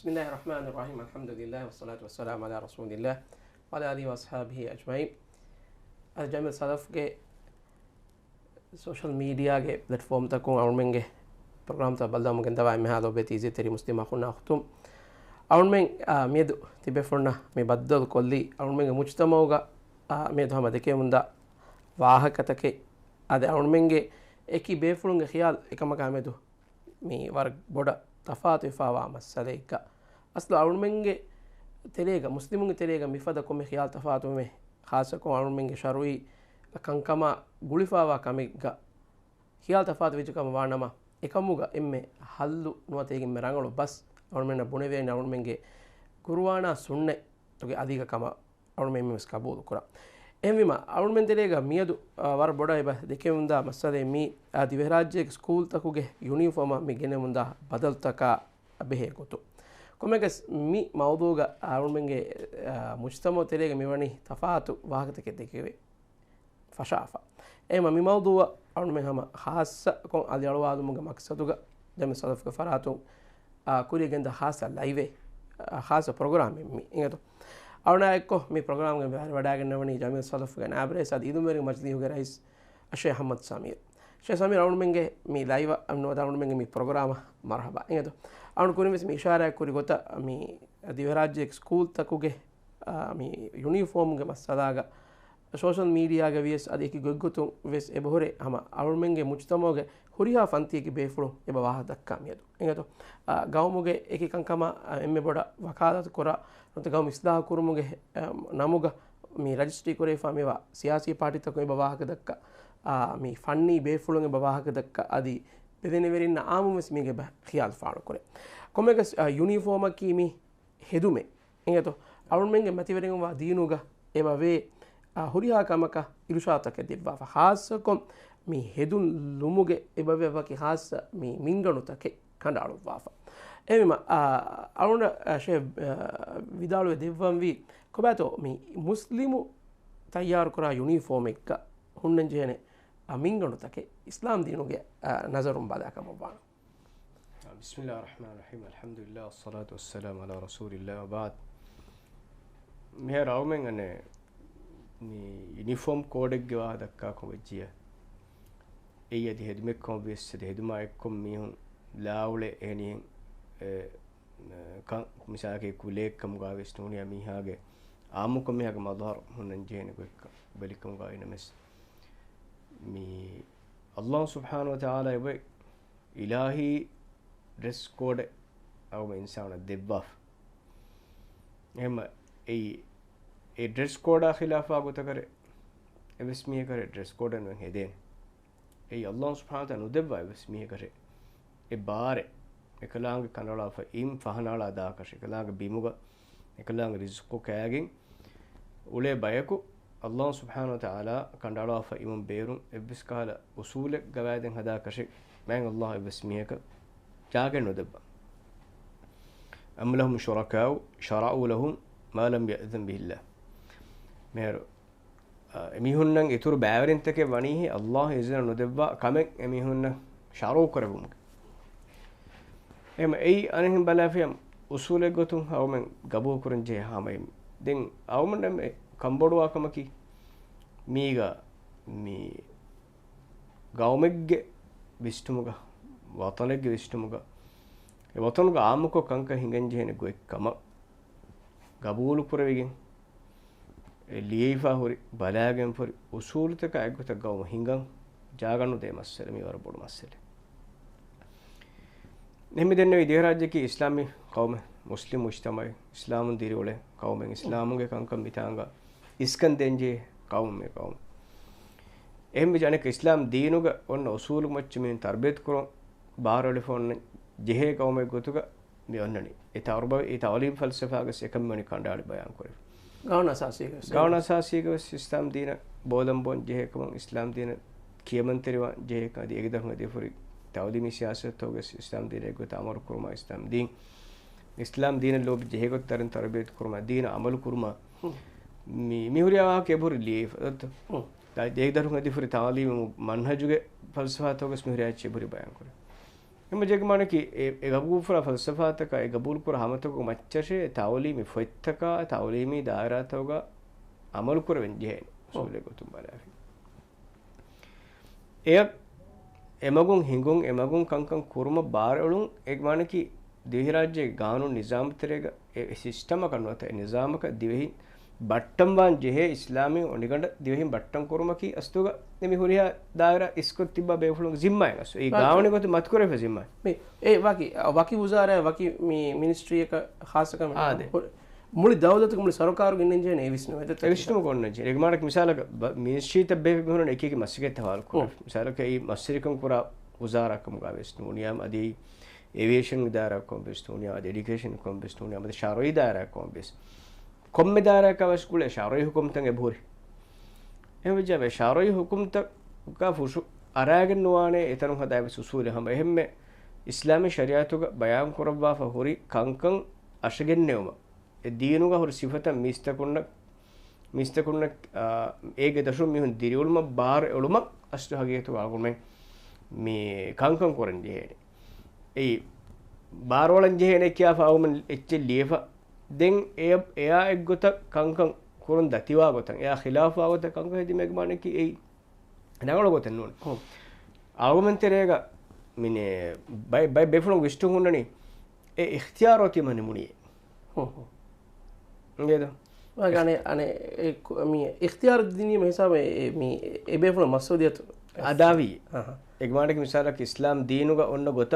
بسم الله الرحمن الرحيم الحمد لله والصلاة والسلام على رسول الله وعلى آله وأصحابه أجمعين. الجامع صدف کے سوشل میڈیا کے پلیٹ فارم تک اون کے پروگرام تا بلدا ممكن تبع مهالو بتيزي تري مسلم اخونا اختم اون من ميد تبفرنا مي بدل كلي اون من مجتمعوغا ميد هم دكي مندا واهكتك ادي اون منගේ eki befulunge khiyal ekamaka medu mi war boda tafatu ifawa masaleika aslu arunmenge terega muslimunge terega mifada komme khiyal tafatu me khasa ko arunmenge sharui kankama gulifawa kamiga khiyal tafatu vijukama wanama ekamuga emme hallu nuwategen merangalo bas arunmena buneve arunmenge guruwana sunne toge adiga kama arunmemme mes kabul kura emvima arunmen terega miyadu war boda eba dekemunda masale mi divrajje school takuge uniform mi genemunda badaltaka behe gotu komegas mi mawduga arunmenge mujtamo terega miwani tafatu wahagate dekeve fashafa ema mi mawduwa arunmen hama khassa kon ali alwadumunga maksaduga jami salafka faratu kuri genda khassa live khassa program mi ingato ಅವನ Ekco me ಪ್ರೋಗ್ರಾಮ್ಗೆ ವಡಾಗನ್ನವನಿ Zameer ಸಲಫ್ಗೆ ನಾಬ್ರೆ ಸದ್ ಇದು ಮೇರೆ ಮಜ್ಲಿ ಹೋಗೆ rice ಅಶೇ Ahmed Sameer ಶೇ ಸಮೀರ್ ಅವನು ಮೆಂಗೆ me live ಅನ್ನೋದ ಅವನು ಮೆಂಗೆ me ಪ್ರೋಗ್ರಾಮ Marhaba ಇಂಗದು ಅವನು ಕುರಿ ಮಿಸ್ ಮೀ ಇಶಾರಾ ಕುರಿ ಗೊತ್ತ ಮೀ ದಿವರಾಜ್ಯ ಸ್ಕೂಲ್ ತಕುಗೆ ಮೀ ಯೂನಿಫಾರ್ಮ್ಗೆ ಮಸ್ಸದಾಗ ಸೋಷಲ್ ಮೀಡಿಯಾಗೆ ವಿಯಸ್ ಅದಕ್ಕೆ ಗೊಗ್ಗುತು ವೆಸ್ ಎಬಹುರೆ ಹಮ ಅವನು ಮೆಂಗೆ ಮುಜ್ತಮೋಗೆ ಹುರಿಹಾ ಫಂತಿಗೆ ಬೇಫುಳು ಎಬ ವಾಹ ದಕ್ಕಾ ಮಿಯದು ಇಂಗದು ಗೌಮುಗೆ ಏಕಿ ಕಂಕಮ ಎಮ್ಮೆ ಬೊಡ ವಕಾಲತ್ ಕೊರ ಮತ್ತು ಗೌಮ್ ಇಸ್ಲಾಹ ಕುರುಮುಗೆ ನಮುಗ ಮೀ ರಜಿಸ್ಟ್ರಿ ಕೊರೆ ಫಾಮಿವ ಸಿಯಾಸಿ ಪಾರ್ಟಿ ತಕ ಎಬ ವಾಹಕ ದಕ್ಕ ಮೀ ಫನ್ನಿ ಬೇಫುಳುಗೆ ಎಬ ವಾಹಕ ದಕ್ಕ ಅದಿ ಬೆದೆನೆವೆರಿನ ಆಮು ಮೆಸ್ ಮೀಗೆ ಬ ಖಿಯಾಲ್ ಫಾಳು ಕೊರೆ ಕೊಮೆಗ ಯೂನಿಫಾರ್ಮ್ ಕಿ ಮೀ ಹೆದುಮೆ ಇಂಗದು ಅವನು ಮೆಂಗೆ ಮತಿವೆರಿಂಗ ವಾ ದೀನುಗ ಎಬ ವೇ ಹುರಿಹಾ ಕಮಕ ಇರುಷಾತಕ್ಕೆ ದಿವ್ವಾ ಖಾಸಕೊಂ ಮೀ ಹೆದುನ್ ಲುಮುಗೆ ಎಬವೆ ವಕಿ ಖಾಸ ಮೀ ಮಿಂಗಣು ತಕೆ ಕಂಡಾಳು ವಾಫ එම අරුණ ශේ විදාලුවේ දෙව්වම් වී කොබැතෝ මේ මුස්ලිමු තයාරු කරා යුනිෆෝර්ම් එක හුන්නන් ජේනේ මින්ගණු තකේ ඉස්ලාම් දීනුගේ නසරුම් බදාකම වබාන බිස්මිල්ලාහිර් රහ්මානිර් රහීම් අල්හම්දුලිල්ලාහ් වස්සලාතු වස්සලාමු අලා රසූලිල්ලාහ් වබාද් මෙහෙ රවුමෙන් අනේ මේ යුනිෆෝර්ම් කෝඩ් එක ගවා දක්කා කොබෙජිය එයදී හෙදුමෙක් කොබෙස් දෙදුමා එක්කොම් මිහුන් ලාවුලේ එනියෙන් මිසාගේ කුලේක්කම ගාවෙස් නෝනියා මීහාගේ ආමුකම මෙහාගේ මදහර හොන්නන් ජේනක එක්ක බලිකම ගාවින මෙස් මේ අල්ලාහ් සුබ්හානහු වතාලා එබ ඉලාහි ඩ්‍රෙස් කෝඩ් අවම ඉන්සාන දෙබ්බාෆ් එහෙම ඒ ඩ්‍රෙස් කෝඩ් ඛිලාෆා ගොත කරේ එවස් මිය කරේ ඩ්‍රෙස් කෝඩ් නෙන් හෙදෙන් ඒ අල්ලාහ් සුබ්හානහු වතාලා නුදෙබ්බා එවස් මිය කරේ ඒ බාරේ එකලාංග කනලා ෆීම් ෆහනාලා දාකශ එකලාංග බිමුග එකලාංග රිස්කෝ කෑගින් උලේ බයකු අල්ලාහ් සුබ්හානහු වතාලා කණ්ඩාලා ෆීම් බේරුම් එබ්බස් කාල උසූල ගවෑදෙන් හදාකශ මෑන් අල්ලාහ් එබ්බස් මියක ජාගෙන නොදබ්බ අම් ලහුම් ශුරකාව් ශරාඋ ලහුම් මා ලම් යඅ්දන් බිහිල්ලාහ් මේර එමිහුන්නන් ඉතුරු බෑවරින් තකේ වණීහි අල්ලාහ් ඉස්න නොදබ්බා කමෙක් එමිහුන්න ශරෝ කරවුම් එම ඒ අනහින් බලාෆියම් උසූලෙ ගොතුන් අවමෙන් ගබෝ කරන් ජේ හාමයි දෙන් අවමන් මේ කම්බොඩුවාකමකි මීගා මේ ගෞමෙග්ගේ විෂ්ටුමුග වතනෙග්ගේ විෂ්ටුමුග ඒ වතනුග ආමුක කංක හිඟෙන් ජේන ගොෙක්කම ගබූලු පුරවිගෙන් ඒ ලීෆා හොරි බලාගෙන් පොරි උසූලතක අගත ගෞම හිඟන් ජාගනු දෙමස්සල මේ වර බොඩු මස්සල नेहमी देने विदेह राज्य की इस्लामी कौम मुस्लिम मुज्तमा इस्लाम दिरोले कौम इस्लाम के कंकम मितांगा इसकन देंजे कौम में कौम एम भी जाने कि इस्लाम दीनुगा और उसूल मच्च में तरबियत करो बाहर वाले फोन जेहे कौम में गोतुगा में अन्ननी इतारबा इतालीम फलसफा के से कम में निकांडाल बयान करे गाउन असासी के इस्लाम दीन बोलम बोन जेहे कौम इस्लाम दीन कियमन तेरवा जेहे का दी एक दफा दे फुरी तालीमी सियासत होगे इस्लाम दीन को तामर कुरमा इस्लाम दीन लोग जेहे को तरन तरबियत कुरमा दीन अमल कुरमा मिहुरिया वा के बुर लिए ता एक दर को दी फुरी तालीम मनहजुगे फलसफा होगे मिहुरिया चे बुरी बयान करे එම ජෙගමානකි ඒ ගබූල් ෆුර ෆල්සෆාතක ඒ ගබූල් කුර හමතක මච්චෂේ තවලීමි ෆොයිත්තක තවලීමි දායරාතවග අමල් කුර වෙන්ජේ සූලේ ගොතුම් බලාෆි එය එමගුන් හිඟුන් එමගුන් කංකං කුරුම බාරවලුන් එගමානකි දිවහි රාජ්‍යයේ ගානු නිසාම්තරේක ඒ සිස්ටම කනුවත නිසාමක දිවහි බට්ටම් වාන් ජෙහෙ ඉස්ලාමී ඔනිගඬ දිවහි බට්ටම් කුරුමකි අස්තුග එමි හුරියා දායර ඉස්කොත් තිබ්බා බේෆුලුන් জিম্মায় අසු ඒ ගාවණි ගොත මත් කරේ জিম্মায় මේ ඒ වකි වුසාරය වකි මේ මිනිස්ට්‍රි එක ખાસකම මුලි දවදතක මුලි සරකාරු ගෙන්නෙන් ඒ විශ්නු වෙත ඒ විශ්නු කොන්න ජේ එක මාරක මිසාලක මිනිස්ට්‍රි තබ්බේ බිහුන එක එක මස්සිගේ තවල් කො මිසාලක ඒ මස්සිරිකම් කුරා වුසාරකම් ගා විශ්නු නියම් අදී ඒවියේෂන් ඉදාරා කොම්බිස්ටෝනියා අද එඩියුකේෂන් කොම්බිස්ටෝනියා අද ශාරොයි ඉදාරා කොම්බිස් කොම්මෙ ඉදාරා කවස් කුලේ ශාරොයි හුකුම් තංගේ බෝරි එහෙම ජබේ ශාරොයි හුකුම් ත का फुशु अरागन नुआने इतनु हदाय सुसूल हम एहम इस्लामी शरियतुग बयान कुरब्बा फहुरी कंकं अशगेन्नेवम ए दीनुग हुर सिफत मिस्तकुन्न एगे दशु मिहुन दिरिउलम बार एलुम अष्ट हगेतु आगुमे मी कंकं कोरन जेहेने ए बार वलन जेहेने क्या फाउमन एच्चे लेफा दें एया एगुत कंकं कोरन दतिवा गोतन एया खिलाफ आगोत कंकं हेदि मेग माने की ए නගල ගොතෙන් නෝන ආගමන්තරේග මිනේ බයි බෙෆුණු විශ්තු හුන්නනි ඒ ඉඛතියාරෝති මනේ මුනියේ නේද වගානේ අනේ මේ ඉඛතියාර දිනීම හිසාබේ මේ ඒ බෙෆුණු මස්සූදියත් අදාවි එග්මාණක මිසාලක ඉස්ලාම් දීනුග ඔන්න ගොත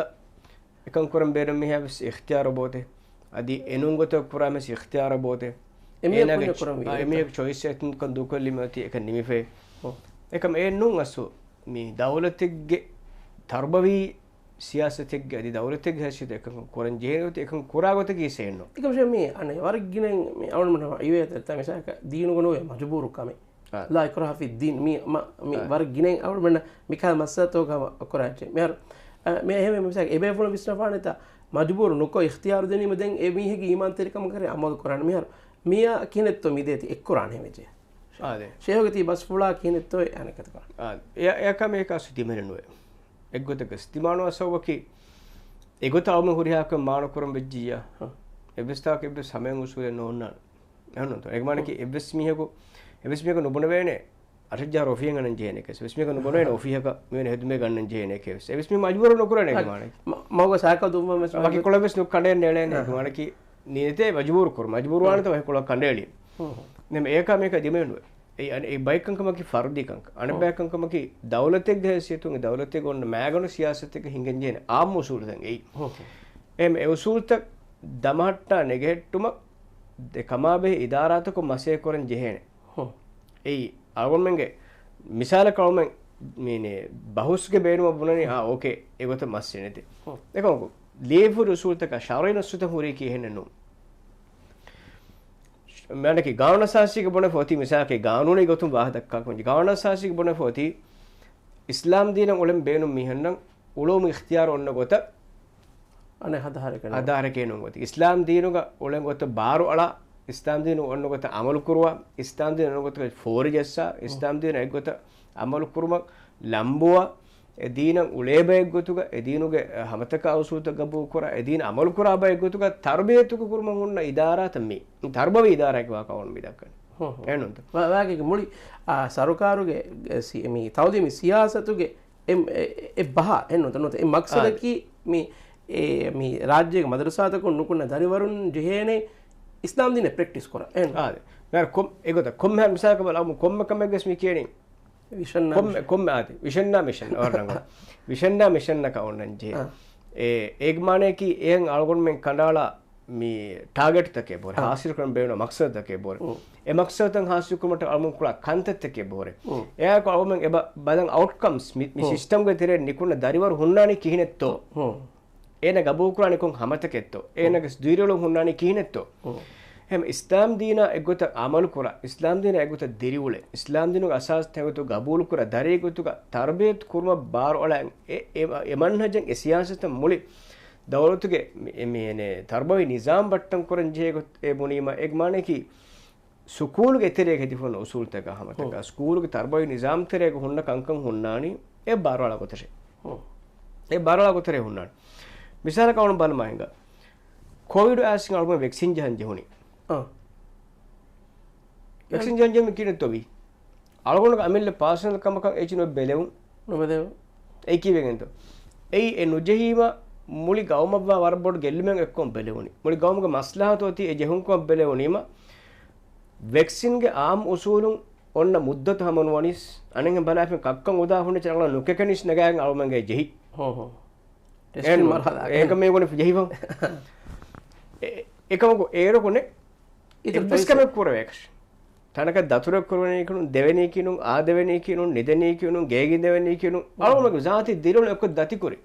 එකන් කරම් බෙරම් මිහවස් ඉඛතියාර බෝතේ අදි එනුන් ගොත පුරාමස් ඉඛතියාර බෝතේ එමියනගේ කරම් එමියක choice එකන් කන් දුකලිමති එක නිමිෆේ එකම ඒ නුන් අසු මේ දවලතෙක්ගේ තර්බවි සියාසතෙක්ගේ අදි දවලතෙක්ගේ හැසිත එකන් කොරන් ජේනොත එකන් කුරාගොත කීසෙන්නෝ එකම මේ අනේ වර්ගිනෙන් මේ අවුල්මන ඉවේත තමසක දීනු ගනෝ මජබූරු කම ලා ඉක්රා ෆි දීන් මේ වර්ගිනෙන් අවුල්මන මිකල් මස්සතෝ කරාචේ මේ එහෙම මිසක එබේ ෆුල විස්නෆානෙත මජබූරු නොකෝ ඉඛතියාර දෙනීම දැන් ඒ මීහගේ ඊමාන් තරිකම කරේ අමල් කරන්න මියා කිනෙත්තු මිදේති එක් කුරාන් හැමජේ ආදේ ෂේහගති බස් ෆුලා කිනෙත්තෝ අනකත කර එයක මේක සුතිමෙරනුවේ එක්ගොතක ස්තිමානෝ අසවකි එගොතවම හුරියාක මාන කරම් වෙජ්ජියා එබස්තාක එබ සමෙන් උසුලේ නෝන්න නෝන්න එග්මානකි එබස් මිහක නුබන වේනේ අරජා රොෆියන් ගන්න ජේනක එබස් මිහක නුබන වේනේ ඔෆියක මෙන්න හෙදුමේ ගන්න ජේනක එබස් මිහ මජබුර නොකරනේ එග්මානකි මව සාක දුම මස් වකි කොළබස් නුක් කඩේ නෙලේ එග්මානකි නීතේ මජබුර කර මජබුර වානත වහ කොළ කණ්ඩේලිය nem eka meka dimenuwe ඒ බයිකංකමකි ෆර්දිකංක අනබෑකංකමකි දවලතෙක් දැසියතුන් දවලතෙක් ඔන්න මෑගණු සියාසතක හිඟෙන් ජේන ආම් උසූල් දැන් එයි එම් ඒ උසූල්ත දමහට්ටා නෙගෙට්ටුම දෙකමාබේ ඉදාරාතක මසේ කරන් ජෙහෙනේ එයි අගොන්මෙන්ගේ මිසාල කවුමෙන් මේනේ බහුස්ගේ බේනුම බුණනේ ඕකේ ඒගොත මස්සේ නැති එකමකෝ ලේෆු උසූල්තක ශාරීන සුත හුරි කිහෙන්නේ නෝ मैंने गाँव सासी के बोने फोती मिसाल के गाँव ने गोतुम वाह दक्का कुंजी गाँव सासी के बोने फोती इस्लाम दीन उलम बेनु मिहन्नंग उलोम इख्तियार ओन्न गोता अने हदारे के नो गोती इस्लाम दीनु का उलम गोता बारो अड़ा इस्लाम दीनु ओन्न गोता अमल कुरवा इस्लाम दीनु ओन्न गोता फोरी जैसा इस्लाम दीनु एक गोता अमल कुरमा लंबुआ එදීන උලේබයක් ගොතුක එදීනුගේ හමතක අවසූත ගබෝ කර එදීන අමල් කරාබයක් ගොතුක තර්බියතුක කුරුම උන්න ඉදාරාත මේ තර්බව ඉදාරයක් වාකවුන් මිදක්කන එන්නොන්ත වාගේ මුලි සරකාරුගේ මේ තවදී මේ සියාසතුගේ ඒ බහ එන්නොන්ත නොත ඒ මක්සදකි මේ රාජ්‍යයක මදරසාතක නුකුන්න දරිවරුන් ජෙහෙනේ ඉස්ලාම් දිනේ ප්‍රැක්ටිස් කර එන්න ආදේ නර කොම් ඒගොත කොම් හැම මිසාක බලමු කොම්ම කමගස් මේ කියන්නේ කොම් ආති විෂන්නා මිෂන් වරංග විෂන්නා මිෂන් නක ඔන්නන්ජේ ඒග්මානේ කි එයන් අල්ගොන් මෙන් කණ්ඩාලා මේ ටාගට් තකේ බොර හාසිල් කරන බේන මක්සද තකේ බොර ඒ මක්සදන් හාසිල් කරමට අල්මුන් කුලා කන්තත් තකේ බොර එයා කවමෙන් එබ බදන් අවුට්කම්ස් මේ සිස්ටම් ගේ තෙරේ නිකුණ දරිවර හුන්නානි කිහිනෙත්තෝ එන ගබෝ කුලා නිකුන් හමතකෙත්තෝ එනක ස්දුයිරලො හුන්නානි කිහිනෙත්තෝ hem islam dina egota amal kura islam dina egota diriule islam dinu asas tegotu gabul kura dare egotu tarbiyat kurma bar ola e manhajen e siyasata muli dawlatuge mene tarbawi nizam battan kuran jegot e bunima egmane ki school ge tere ge difon usul taka hamataka school ge tarbawi nizam tere ge honna kankan hunnani e bar ola gotase ඒ බරලා ගොතරේ හුන්නාන මිසාල කවුන බල මහින්ග Covid ආසින් Algama vaccine ජහන් ජෙහුනි vaccine ජහන් ජෙම කිනෙත් තොවි අල්ගොන අමිල්ල පාසනල් කමක එචිනො බෙලෙවුන් නොබදෙව ඒ කිවෙගෙන්ත ඒ නුජහීම මුලි ගෞමබ්වා වරබොඩ් ගෙල්ලිමෙන් එක්කොම් බෙලෙවුනි මුලි ගෞමක මස්ලාහතෝති ඒ ජෙහුන්කොම් බෙලෙවුනීම වැක්සින්ගේ ආම් උසූලුන් ඔන්න මුද්දත හමනුවනිස් අනෙන් බලාපෙන් කක්කන් උදාහුනේ චරල නුකකනිස් නගයන් අලමංගේ ජෙහි හෝ testing මරහදා ඒක මේ ගොනේ ජෙහිවම් එකමක ඒරකොනේ ඉතිස්කම පුරවේක්ෂ තනක දතුරක් කරවනේ කිනුන් දෙවෙනි කිනුන් ආදෙවෙනි කිනුන් නිදෙනි කිනුන් ගේගි දෙවෙනි කිනුන් අලමක ජාති දිරොල එක්ක දති කුරි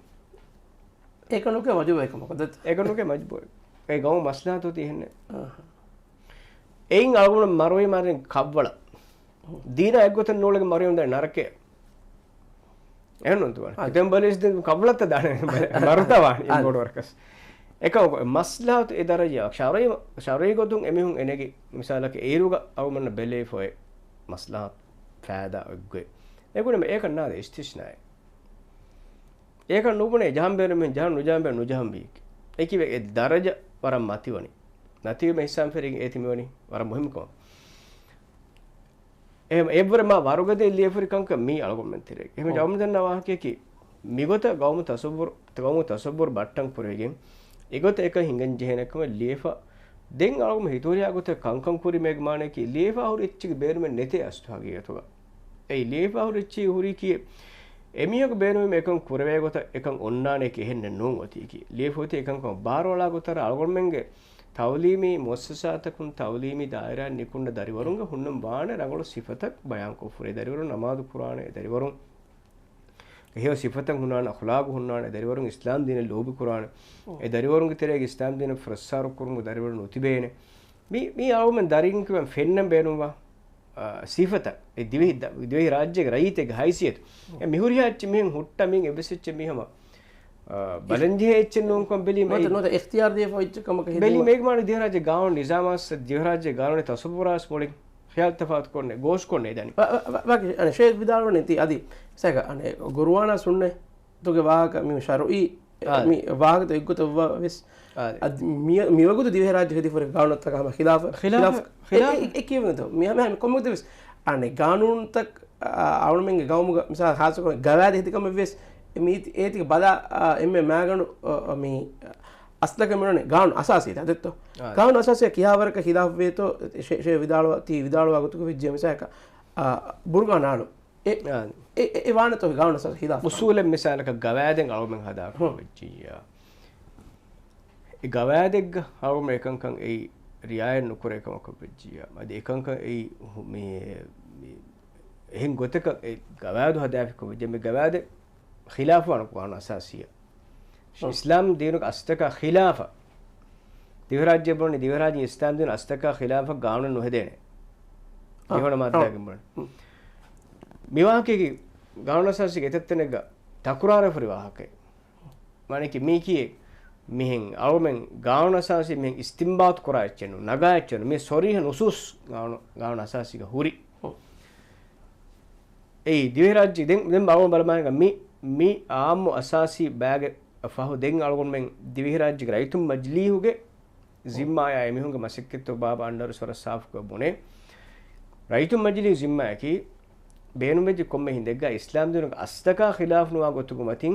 ඒක නුක මජුව එක මොකද ඒක නුක මජබුර ඒ ගම මස්ලාතෝ තියෙන්නේ එයින් අලගුණ මරුවේ මාරෙන් කබ්වල දීන එක්ගොතන් නෝලගේ මරුවෙන් දැන් නරකේ එහෙනම් තුන අතෙන් බලස් දෙ කබ්ලත් දාන මරුතවා ඉන්ගොඩ වර්කස් එක මස්ලාත් ඒ දරජා ශරය ගොතුන් එමිහුන් එනගේ මිසාලක ඒරුග අවමන්න බෙලේ ෆොය මස්ලාත් ෆෑදා ඔග්ගේ ඒකුණම ඒක නාද ඉස්තිස්නාය ඒක නුබුනේ ජහම්බේරෙන් ජහන් නුජාම්බේ නුජහම්බී ඒකිවේ ඒ දරජ වරම් මතිවනි නැතිව මේ හිසම් ෆෙරින් ඒතිමවනි වරම් මුහිමකම එහෙම එවරම වරුගදේ ලියෆරිකංක මී අලගොම්මෙන්තිරේ එහෙම ජවම දන්නා වාහකයේ මිගොත ගෞම තසබ්බුර් බට්ටන් පුරේගෙන් ඒගොත එක හිඟන් ජෙහෙනකම ලියෆා දෙන් අලගොම හිතෝරියා ගොත කංකං කුරි මේග්මානේ කි ලියෆා හුරිච්චි බේරුමෙන් නැතේ අස්ථාගිය තොග ඒ ලියෆා හුරිච්චි හුරි කි එමියක බේරුමෙන් එකන් කුරවේ ගොත එකන් ඔන්නානේ කෙහෙන්න නෝන් ඔති කි ලියෆෝති එකන් කො බාරවලා ගොතර අලගොම්මෙන්ගේ තවලීමි මොස්සසාතකුන් තවලීමි දායරා නිකුණ්ඩ දරිවරුන්ග හුන්නම් බාන රගොල සිෆතක් බයන් කුෆරේ දරිවරුන් නමාදු කුරානේ දරිවරුන් එහෙව සිෆතන් හුනාන අඛලාග හුනාන දරිවරුන් ඉස්ලාම් දින ලෝබි කුරානේ ඒ දරිවරුන්ගේ තෙරේ ඉස්ලාම් දින ෆ්‍රස්සාරු කුරුමු දරිවරුන් උතිබේනේ මේ ආවමන් දරින් කිවම් ෆෙන්නම් බේනුවා සිෆත ඒ දිවි රාජ්‍යයේ රයිතේ ගහයිසියත් ඒ මිහුරියාච්ච මෙන් හුට්ට මෙන් එබෙසෙච්ච මෙහම බලන්ජේ එච්චනෝන් කොම්බෙලි මේ නොත ඉක්තියාර දිය ෆොයිච්ච කමක හිදු බෙලි මේගමාන දිහරාජ්‍ය ගාවන් නිසාමස් දිහරාජ්‍ය ගාවනේ තසබුරාස් මොලින් ඛයාල් තෆාත් කොන්නේ ගෝස් කොන්නේ දනි වාගේ අනේ ෂේක් විදාලවනේ ති අදි සක අනේ ගුරුවානා සුන්නේ තුගේ වාහක මේ ශරුයි මේ වාහක දෙග්ගත වෙස් අද මියවගුද දිහරාජ්‍ය හිදි ෆොර ගාවනත් තකම ඛිලාෆ ඒ කියවෙනද මෙහම කොමුද වෙස් අනේ ගානුන් තක් අවුමෙන්ගේ ගාමුග මිසා ખાસ කො ගවාද හිතකම වෙස් මීති ඒතික බදා එම්මේ මෑගණු මේ අස්ලකමනේ ගාන අසාසිත අදත්ත ගාන අසාසිය කියාවරක හිලාෆ් වේතෝ ෂේ විදාලවා ගතුක විජ්ජ මිසයක බුර්ගානාලු ඒ වානතෝ ගාන අසාස හිලාෆ් උසූල මිසාලක ගවෑදෙන් අලුමෙන් හදා විජ්ජියා ඒ ගවෑදෙග්ග අවම එකංකන් ඒ රියායන් නුකර එකමක විජ්ජියා මද එකංක ඒ මේ එහෙන් ගොතක ඒ ගවෑදු හදාෆික විජ්ජ මේ ගවෑද خلاف ونقوان أساسية إسلام دينك أستكا خلافة ديوراج جبرني ديوراج إسلام دين أستكا خلافة قانون نهدين يهونا ما تلاقي مرن ميواكي قانون أساسي كتتنجا تكرار فري واقع معنى كي ميكي مين أومن قانون أساسي مين استنباط كراي چنو نگاي چنو مي صريح نصوص قانون أساسي كهوري أي ديوراج دين باون برمانه مي عام أساسي باغ فهو دين ألغون من ديوهراج رايتم مجليهوge زِمّا يا එමිහුන්ගේ මසක්කෙත් බාබ අnder සොර සාෆ් කබුනේ රයිතුම් මජ්ලි زِمّا කි බේනුමෙජ් කොම්මෙ හින්දෙග්ග ඉස්ලාම් දිනුක අස්තකා ඛිලාෆ් නුවා ගොතුගු මතින්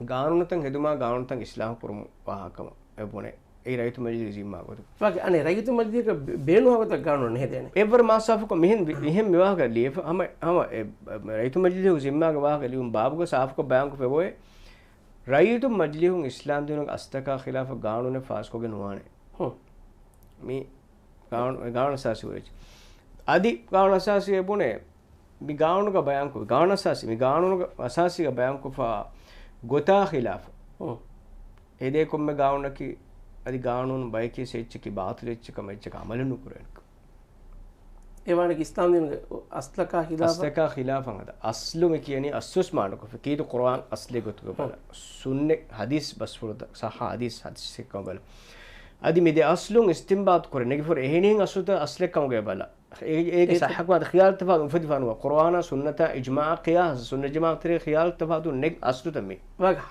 ගානුනතන් හෙදුමා ගානුනතන් ඉස්ලාම් කුරුමු වාහකම එබුනේ ඒ රයිතුම් මජ්ලි زِمّا ගොතු වාගේ අනේ රයිතුම් මජ්ලික බේනුවා ගොත ගානුන හෙදෙනේ එවර මාසාෆ් කො මෙහෙන් විවාහ ලියෆ හම රයිතුම් මජ්ලි زِمّා ගේ වාහ ලියුම් බාබුක සාෆ් කො බයන් කො ෆෙබෝයේ රයිතුම් මජ්ලිහුන් ඉස්ලාම් දිනුක අස්තකා ඛිලාෆ ගානුනේ ෆාස් කොගේ නුවානේ මේ ගාන අසාසි වෙච්ච আদি ගාන අසාසි එබුනේ මි ගානුක බයන් කො ගාන අසාසි මි ගානුක අසාසි ගේ බයන් කො ෆා ගොතා ඛිලාෆ එදේ කොම්මේ ගානුනකි අදි ගානුන් බයකේ සෙච්චකි බාතිලෙච්ච කමෙච්ච කමලනු කුරෙන්ක ඒවානේ ඉස්ලාම් දිනුක අස්තකා ඛිලාෆ හද අස්ලු මේ කියන්නේ අස්සුස් මානක ෆකීතු කුර්ආන් අස්ලි ගොතුක බල සුන්නේ හදීස් බස්ෆුරද සහ හදීස් කබල අදි මෙද අස්ලුන් ඉස්තින්බාත් කරන නෙග ෆොර එහෙනින් අසුත අස්ලෙක් කමගේ බල ඒක සහක්වාද خيال اتفاق مفيد فانوا قرآن سنة إجماع قياس سنة إجماع تري خيال اتفاق نك أصل تمي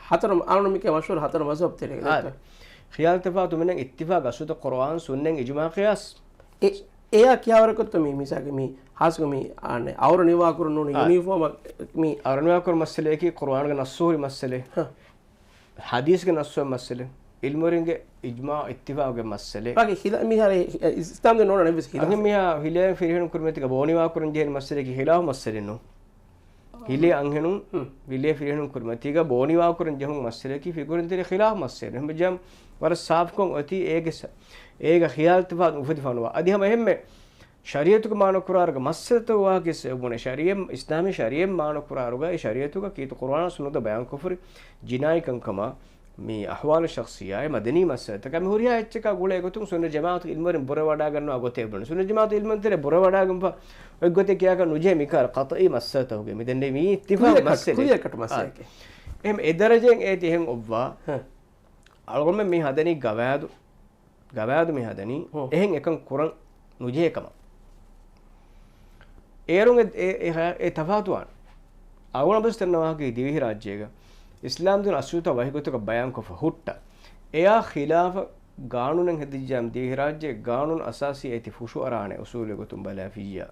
හතරම ආනමික මෂහූර් හතර මසහබ් තේරෙක خيال اتفاق من اتفاق أصل قرآن سنة إجماع قياس එයා කියාවරකොත් මේ මිසක මේ හාස්කම ආනේ අවර නිවා කරන ඕනේ යුනිෆෝම් මේ අවර නිවා කරන මස්සලේ කි කුර්ආන් ගේ නස්සූරි මස්සලේ හදීස් ගේ නස්සූරි මස්සලේ ඉල්මුරින් ගේ ඉජ්මා ඉත්තිෆාක් ගේ මස්සලේ बाकी हिला मिहारे इस्लाम दे नोना नबिस हिला अगे मिया हिले फिरहन कुरमेति का बोनिवा कुरन जेन मसले की हिलाव मसले नो हिले अंगेनु हिले फिरहन कुरमेति का बोनिवा कुरन जेहु मसले की फिगुरन तेरे खिलाफ मसले हम जम वर साफ को अति एक खियाल तफात मुफद फनवा अदि हम एहम में शरीयत को मानो कुरार का मसले तो वा के से बुने शरीयत इस्लामी शरीयत मानो कुरार होगा ये शरीयत का की तो कुरान सुन्नत बयान कुफर जिनाई कंकमा මේ අහවාල ශක්සියයි මදනී මස්සත කම හුරියා එච්චක ගුලේ ගොතුන් සුන්න ජමාත් ඉල්මරින් බොර වඩා ගන්නවා ගොතේ බන සුන්න ජමාත් ඉල්මන් තේ බොර වඩා ගම්පා ඔය ගොතේ කියා කන උජේ මිකාර qat'i මස්සත හොගේ මෙදන්නේ මේ ඉත්තිෆාක් මස්සලේ කුලියකට මස්සයක එම් ඒ දරජෙන් ඒ තිහෙන් ඔබ්වා අලගොම මේ හදනි ගවෑදු මේ හදනි එහෙන් එකන් කුරන් නුජේකම ඒරුන් ඒ තෆාතුවන් අගොන බස්තරනවා කි දිවි රාජ්‍යයක इस्लाम दिन असूता वही को तो बयान को फहुट्टा एया खिलाफ गानुन हदिजाम दी राज्य गानुन असासी एति फुशु अराने उसूल को तुम बला फिया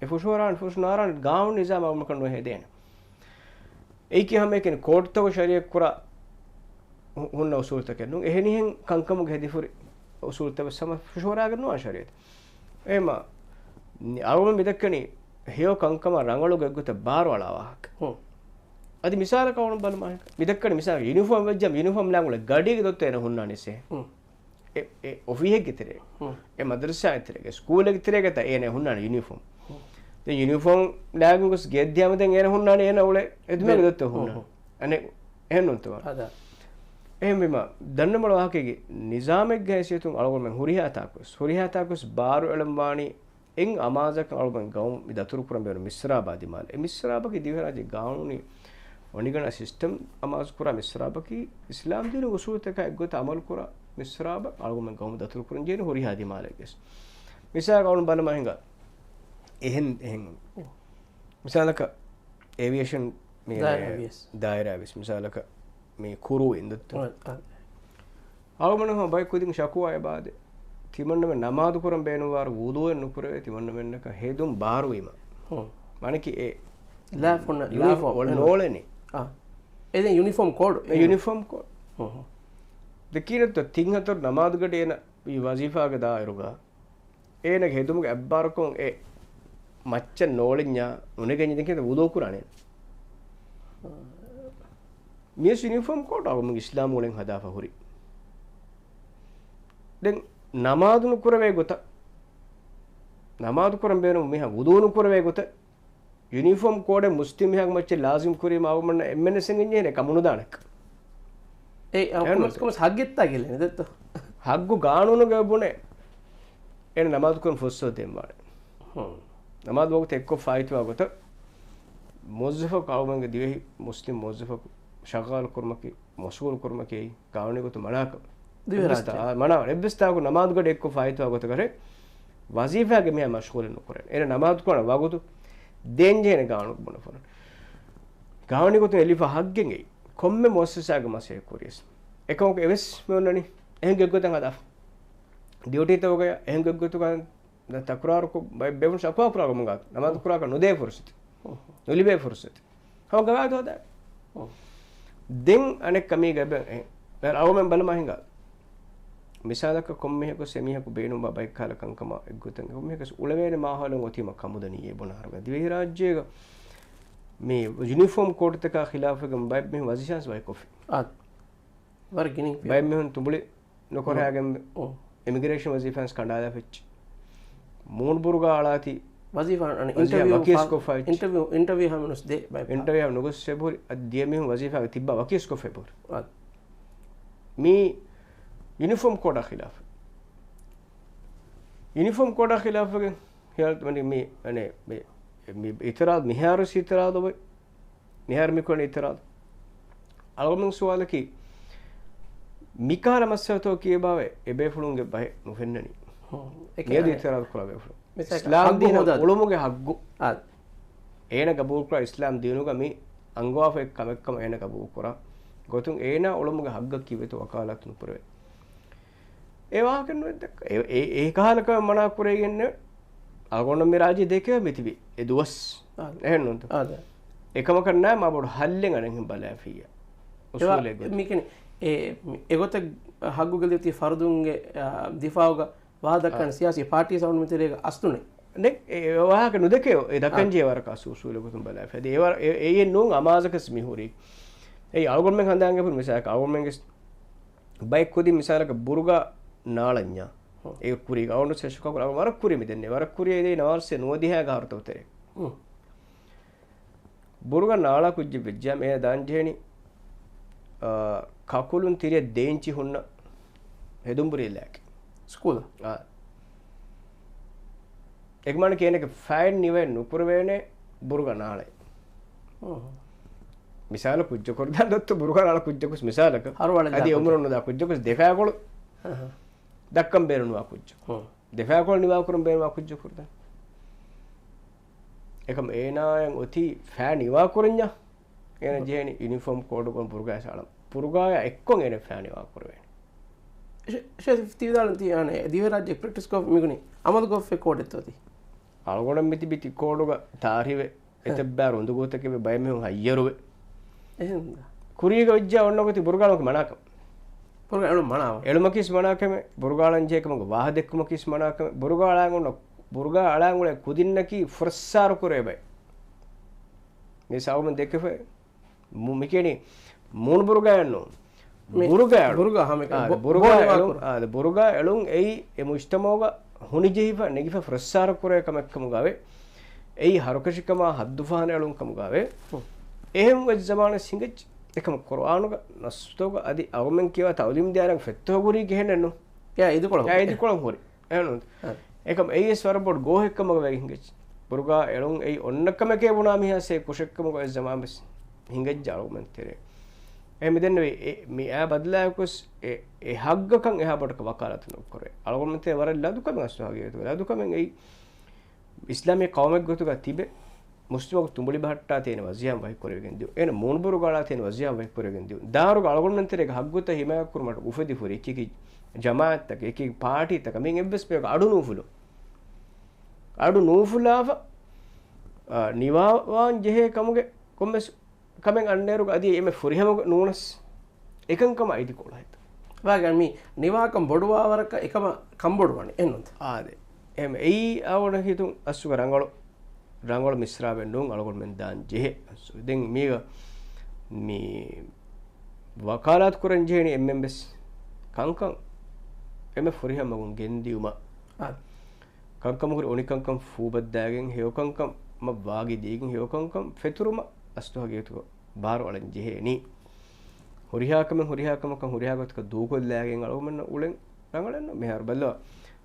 ए फुशु अरान फुशु नारान गाउन निजाम हम कनो है देन ए कि हम एक कोर्ट तो शरीय कुरा हुन उसूल तक नु एहनी हन कंकम गदी फुर उसूल तब सम फुशु अरा गनो शरीयत एमा आवम मिदकनी हेयो कंकम रंगळु गग्गुත बार वळावाक అది మిసాల కవడం బల మాయ మిదక్కడి మిసాల యూనిఫామ్ వెజ్జం యూనిఫామ్ లాంగుల గడికి దొత్తేన ಹುನ್ನಾನಿಸೆ ಎ ಒಫಿಹೆ ಗಿತರೆ ಎ ಮದ್ರಸಾ ಇತರೆ ಸ್ಕೂಲ್ ಗಿತರೆ ಗತ ಏನೆ ಹುನ್ನಾನ ಯೂನಿಫಾಮ್ ತೆ ಯೂನಿಫಾಮ್ ಲಾಂಗುಸ್ ಗೆದ್ಯಾಮದೆನ್ ಏನೆ ಹುನ್ನಾನ ಏನ ಅವಳೆ ಎದ್ಮೇಲೆ ದೊತ್ತೆ ಹುನ್ನಾನ ಅನೆ ಏನಂತವ ಅದ එහෙම දන්න මොළ වාකේගේ නිසාමෙක් ගෑසියතුන් අලගොල්මෙන් හුරියාතාකුස් බාරු එළම්වාණි එන් අමාජක අලගොන් ගවුම් මිදතුරු පුරම් බේන මිස්රාබාදි මාල එ මිස්රාබකි දිවරාජි ගාවුනි ඔනිගන සිස්ටම් අමාස් කුරා මිස්රාබකි ඉස්ලාම් දින උසූල් තක එක්ගොත අමල් කුරා මිස්රාබ අලගොන් ගවුම් දතුරු පුරම් ජේන හුරියාදි මාලකස් මිසා ගවුන් බල මහින්ග එහෙන් මිසාලක ඒවියේෂන් මේ දායරා විස් මිසාලක මේ කුරු ඉඳත් ආවමන බයි කුදින් ශකුවා යබාද තිමන්නම නමාදු කරම් බේනුවාර වූදුවෙන් නුකරේ තිමන්න මෙන්නක හේදුම් බාරු වීම මණකි ඒ ලාෆොන යුනිෆෝම් වල නෝලනේ එදෙන් යුනිෆෝම් කෝඩ් දෙකිනත තින්හතර නමාදු ගඩ එන මේ වසීෆාගේ දායරුගා ඒනක හේදුම්ගේ අබ්බාරකොන් ඒ මච්ච නෝලින්ඥා උනෙගෙන් දෙකේ වූදෝ කුරානේ මියස් යුනිෆෝම් කෝඩ් අවම ඉස්ලාම් වලින් හදා ෆහුරි දැන් නමාදුනු කරවේ ගොත නමාදු කරම් බේන මිහ වුදුනු කරවේ ගොත යුනිෆෝම් කෝඩ් මුස්ලිම් මිහක් මච්ච ලාසිම් කුරීම අවමන්න එම්එන්එස් එකෙන් ඉන්නේ කමුණු දානක් ඒ කොමස් හග්ගෙත්තා කියලා නේද හග්ගු ගානුන ගබුනේ එන නමාදු කරම් ෆොස්සෝ දෙම්වාඩ නමාදු වගත එක්ක ෆයිට් වගත මොස්ෆ කවමංග දිවෙහි මුස්ලිම් මොස්ෆ शगाल कुर्मकी मशगूल कुर्मकी गावने को तो मना दिवस्ता मना रेबस्ता को नमाज गड एक को फायदा आगो तो करे वजीफा के में मशगूल न करे एने नमाज को वागो तो देंजे ने गावने को बन फन गावने को तो एलिफा हग्गेंगे කොම්මේ මොස්සසාගේ මාසේ කොරියස් එකෝක එවස් මෙන්නනි එහෙන් ගෙග්ගොතන් අදා ඩියුටි තෝගය එහෙන් ගෙග්ගොතු ගන්න තකුරාර කො බෙවුන් ශක්වා පුරා ගමුගා නමාද පුරා කන නොදේ ෆුර්සත් නොලිබේ ෆුර්සත් හව ගවා දෝදා දෙන් අනෙක් කමී ගබ පෙර අවමෙන් බලම හිඟා මිසාලක කොම්මෙහක සෙමිහක බේනු බබයි කාල කංකම එක්ගොතන් කොම්මෙහක උලවේන මාහලන් ඔතිම කමුදනියේ බොනාරග දිවි රාජ්‍යයක මේ යුනිෆෝම් කෝඩ් එක ඛිලාෆකම් බයි මෙ වසිෂාස් වයි කොෆි වර ගිනින් බයි මෙහන් තුඹලි නොකරයාගෙන් ඉමිග්‍රේෂන් වසිෆාන්ස් කණ්ඩායම් ෆෙච් මූන් බුර්ගා ආලාති वजीफा इंटरव्यू हम उस दे इंटरव्यू हम नुगस सेबुर दिए में वजीफा तिब्बा वकीस को फेबुर मी यूनिफॉर्म कोड खिलाफ यूनिफॉर्म कोड खिलाफ हेल्थ मने मी अने मी इतराद मिहार से इतराद हो मिहार में कोन इतराद अलगम सवाल की मिकार मसतो की बावे एबे फुलुंगे बाहे मुफेन्ननी niyadu itiraz kula be islam deen ulumuge haggu ena qabul kura islam deenuga mi angwafa ekkamekkam ena qabul kura gotun ena ulumuge hagga kiwetu wakalat nupure e waken weddak e kahalaka mana kureyenne algonna miraji deke mitibi e duwas ehennunta ada ekama kanna ma bodu hallen anen him balafiya usule go mikene egote haggu geliti fardunge difauga wahadakan siyasi party sound mitirega astune nek e wahaken nudeke e dakanje waraka usule go tum balafiya de evar e non amazakas mihuri ei algonmen handange pur misaka algonmen bike kodi misalaka burga naalanya e kuri gaunu seshuka kula warak kuri midenne warak kuri ide nawarse nodiha gaharto tere burga naala kujje bejja me danjeni kakulun tiriya deenchi hunna hedumburi lak school egman keneke fine niwen nupurwene burga naale misala kujje kordan dotto burga naala kujje kus misalaka adi umrunu da kujje kus defa gol dakkam berunu akujje defa gol niwa kurum berunu akujje kurda ekam eenayan oti fa niwa kurnya ena jeheni uniform code kon burga salam purugaya ekkon ene fa niwa kurwen she tidalan tiane dive rajya practice ko miguni amal go fe code ettoti algonam miti biti code ga tarive etebba rondu gotake be bayme hon hayyeruwe ehenda kuriga wajja onnogoti burgalok manaka burga elu manawa elumakis manakame burgalan jekam go wahadekkumakis manakame burgalan onno burga alangule kudinnaki fursar kurebe me sawmen dekefe mikeni mun burga enno burga hame burga elun ei e mujtamoga huni jehifa negifa fursar kure kamekkam gave ei harokashikama haddufahane elun kam gave ehem waj zamane singech ekam qur'anuga nasutoga adi awmen kiwa tawlim diaran fetto guri gehenno ya idu kolam hori ehnon ekam AS warabod go hekkam ga hingech burga elun ei onnakam ke buna miha se kushekkam go zaman bes hingech jaru men tere ehme denne me a badla kus e haggakan eha bodka wakalat nokkore algon men te war ladukam astu hage to ladukam ei islami qawmek gotuga tibe muslimok tumbuli bahatta tene waziyam wai koregen diu ena monburu gala tene waziyam wai koregen diu daru algon men tere haggota hima kurmat ufedi furi kiki jamaat tak eki party tak men ebbes pe adu nufulafa niwawan jehe kamuge kommes kamen anneru adi eme furiham nunas ekankam aidi kola hit wagan mi niwakam boduwa waraka ekama kamboduwani ennonta ade em ei awona hitun assuga rangolo misra bendun algon men dan jehe asu den miga mi wakalat kuran jeheni emmembes kankan eme furiham magun gendiuma kankam huri onikankam fuubaddagen heokankam ma waagi digen heokankam feturuma astu hagetu baro alan jeheni hurihakam kan hurihagotka duukollagen algomen ulen rangalenno mehar ballo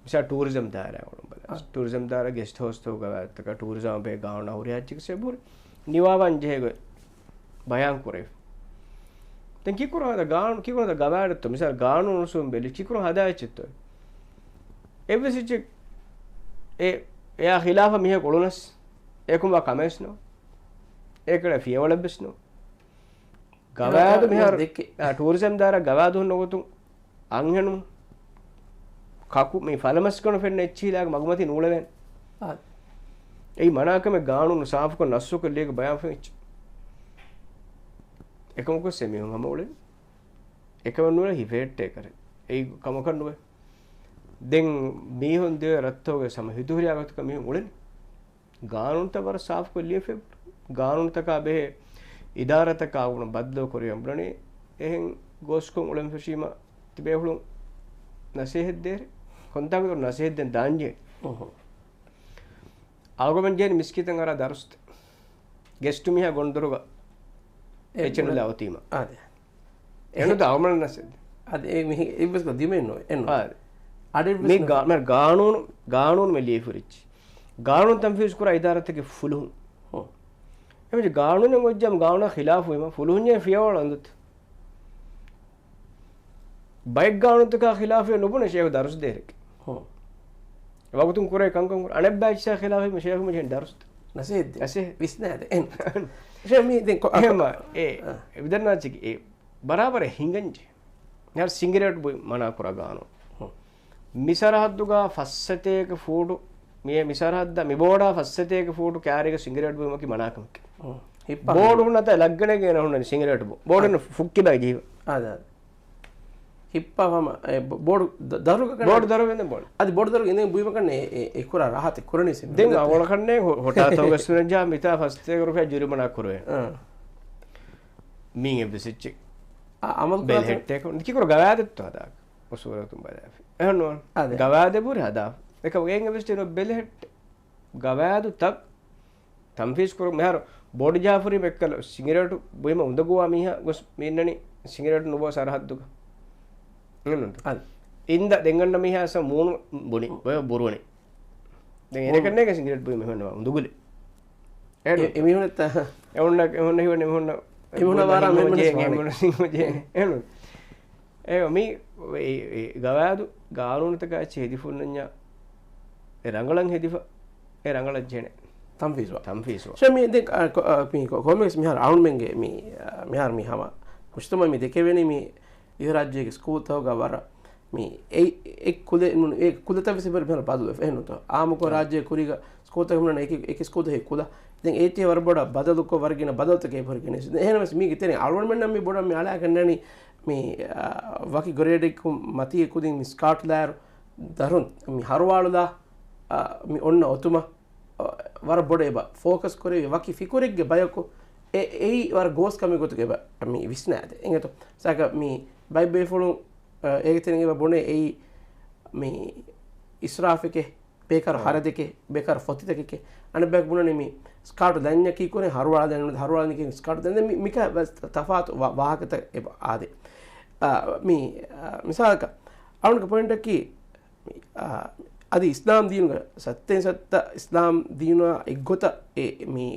misa tourism daara algon balla tourism daara guest house to gawattaka tourism be gaana hurihachik se bur niwawan jehego bayan kore den kikuro hada gaanu kikuro hada gawaadetto misal gaanu nusum beli kikuro hada echitto evesiche eya khilafa mihe kolunas ekumba kamesno ekala fiewalabesno gawadu mihar tourism dara gawadu nogotun anhenum kaku me falamas kono fenne echilag magumati nuleven ei manakame gaanu saaf ko nassu ko leg bayan fech ekum ko semihum hamole ekam nule hivette kare ei kamakan nuwe den mihun de rattoge sama hiduriya gotka mihun ulen gaanun tabar saaf ko liefe gaanun taka be idarata ka wona baddo koriyam brane ehen goskon ulen feshima tibe hulun nasihet dere kontago nasihet den danje algomen jeni miskitan ara darust gestu miha gondoruga echenu lawtima ade enu da alman nased ade mi ibes ko dimenno enno ade ade me gaanun me liefurich gaanun tamfius kura idaratake fulun එමෙ ගානුනේ මොජ්ජම් ගානුන ඛිලාෆු එම ෆුලුහුන්නේ ෆියවල අඳුත් bike ගානුත් එක ඛිලාෆු නුබුනේ ෂේව දරුස් දෙරක وقتهم كوري كان كور أنا باجي خلافي مش هيك مش درست نسيت أسه بسناد إن شو مين دين هما إيه بدرنا تيجي إيه برابر هينجنج यार cigarette मना कुरागानो मिसरहद्दुगा फस्सतेक फूडु मे मिसरहद्द मिबोडा फस्सतेक फूडु क्यारिग cigarette बुमकि मनाकमकि board हुनत लग्गणगे हुन cigarette board फुक्कि बೈ जीव ಅದ ಹಿಪ್ಪವಮ board ದರುಗನೆ board ಅದು board ದರುಗ ಇಂದೆ ಬುಯಿಮಕನೆ ಎಕುರ ರಾಹತೆ ಕುರಣಿಸಿ ದೆಂಗ ಅವಳಕನ್ನೆ ಹೊಟಾ ತೋಗಸ್ಸುನಜಾ ಮಿತಾ ಫಸ್ತೆಕ ರೂಪಾಯಿ ಜುರಿಮನಾ ಕುರುವೆ ಮೀಂಗೆ ಬಿಸಿಚ್ಚಿ අමල් බෙල්හෙට්ටක නිකර ගවාදත්ව හදා ඔසුවරතුම් බදාෆි එහෙනම් ගවාද බුර හදා එක වේංග වෙස්ටින බෙල්හෙට් ගවාදු තක් තම්ෆීස් කරු මෙහර බෝඩි ජාෆරි මෙක්කල සිගරට් බොයිම උඳගුවා මීහා ගොස් මෙන්නනි සිගරට් නුබෝ සරහද්දුක නේද ඉන්ද දෙංගන්න මීහා ස මූණු බොනි ඔය බොරුවනේ දැන් එනකන්නේ එක සිගරට් බොයිම මෙහෙනවා උඳගුලි එමිහුනත් එවුන්න හිවන්නේ මෙහෙන්න එමුණ වාරා මෙමුණ සිංහජේ එනු ඒ මි ගවාදු ගාලුනතක චේදිෆුන්නඤ්ඤා ඒ රංගලන් හෙදිෆ ඒ රංගලන් ජේනේ තම්ෆීස්වා ෂමි දෙක මි කොමෙස් මිහාර අවුන් මෙන්ගේ මි මිහාර මි හම මුස්තම මි දෙකෙවෙනි මි ඉහරාජ්‍යගේ ස්කූල් තෝග වර මි ඒ කුලේ නුන ඒ කුලතවිස බර බර බදු එනු තෝ ආමකෝ රාජ්‍ය කුරිග ස්කූල් තෝග නුන එක ස්කූල් තේ කුලා දැන් ඒටි වරබඩ බදලුක වර්ගින බදලතකේ වර්ගින එහෙනම් මීගේ තේනේ අල්වර්මන් නම් මේ බොඩ මේ අලා ගන්නනි මේ වකි ගොරේඩෙක් මතිය කුදින් මි ස්කාට්ලාර් දරුන් මි හරවාලුලා මි ඔන්න ඔතුම වර බොඩ එබ ફોકસ කරේ වකි ෆිකුරෙක්ගේ බයකෝ ඒ වර ගෝස් කමි ගොතුගේ බ මි විස්නාද එංගත සක මි බයිබල් ෆොලු ඒගේ තේනේ එබ බොනේ ඒ මි ඉස්රාෆිකේ ಬೇಕರ್ ಹರದಕ್ಕೆ ಬೇಕರ್ ಫೊತ್ತಿದಕ್ಕೆ ಅನಬೇಕು ಬುಣನೆ ಮಿ ಸ್ಕಾಟ್ ದನ್ಯಕಿ ಕೊನೆ ಹರವಾಳ ದನ್ನ ಹರವಾಳನಿಗೆ ಸ್ಕಾಟ್ ದನ್ನ ಮಿಕ ತಫಾತ್ ವಾಹಕತ ಆದೆ ಮಿ ಮಿಸಾಲಕ ಅವನಿಗೆ ಪಾಯಿಂಟ್ ಅಕ್ಕಿ ಅದು ಇಸ್ಲಾಂ ದೀನುಗ ಸತ್ತ ಇಸ್ಲಾಂ ದೀನು ಇಗ್ಗೊತ ಮಿ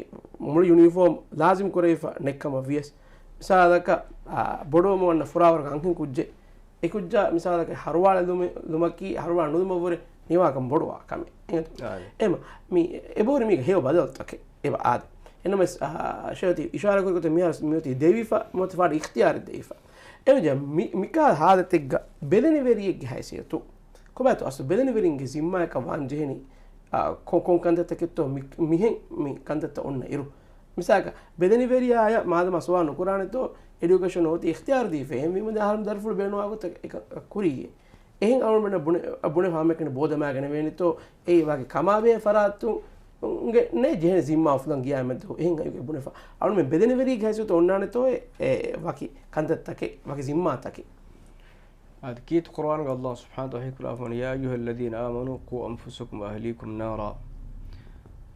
ಮುಳು ಯೂನಿಫಾರ್ಮ್ ಲಾಜಿಮ್ ಕೊರೆಫ ನೆಕ್ಕಮ ವಿಯಸ್ ಮಿಸಾಲಕ ಬೊಡೋಮವನ್ನ ಫುರಾವರ್ಗ ಅಂಕಿನ್ ಕುಜ್ಜೆ ಎಕುಜ್ಜ ಮಿಸಾಲಕ ಹರವಾಳ ಲುಮಕಿ ಹರವಾಳ ನುದುಮವರೆ නිවාකම් බොඩවා කම එම මේ එබෝර මේක හේව බදල්තක එව ආද එනම ශයති ඉශාරකරකත මියති දෙවිෆා මොතෆාඩ ඉක්තියාර දෙවිෆා එවජ මිකා හාදතෙක්ග බෙලනිවෙරියෙක්ගේ හැසියතු කොබැතු අසු බෙලනිවෙරින්ගේ සිම්මායක වන්ජෙහෙනි කොන් කන්දතකෙත්තෝ මිහෙන් මේ කන්දත ඔන්න ඉරු මිසාක බෙලනිවෙරියාය මාදම අස්වා නුකුරානතෝ එඩුකේෂන් හොති ඉක්තියාර දීෆේ එම් විමුද හරම් දර්ෆුල් බෙනුවාගත එක කුරියේ එහෙන් අවුමන බුණ ෆාමකන බෝධමාගෙන වෙනිතෝ ඒ වගේ කමාවේ ෆරාතු උගේ නේ ජෙහෙන සිම්මා ෆුලන් ගියාමෙතෝ එහෙන් අයගේ බුණ ෆා අවුම බෙදෙන වෙරි ගහසුත ඔන්නානතෝ ඒ වකි කන්දත්තකේ වකි සිම්මාතකේ أكيد قرآن الله سبحانه وتعالى يا أيها الذين آمنوا قوا أنفسكم وأهليكم نارا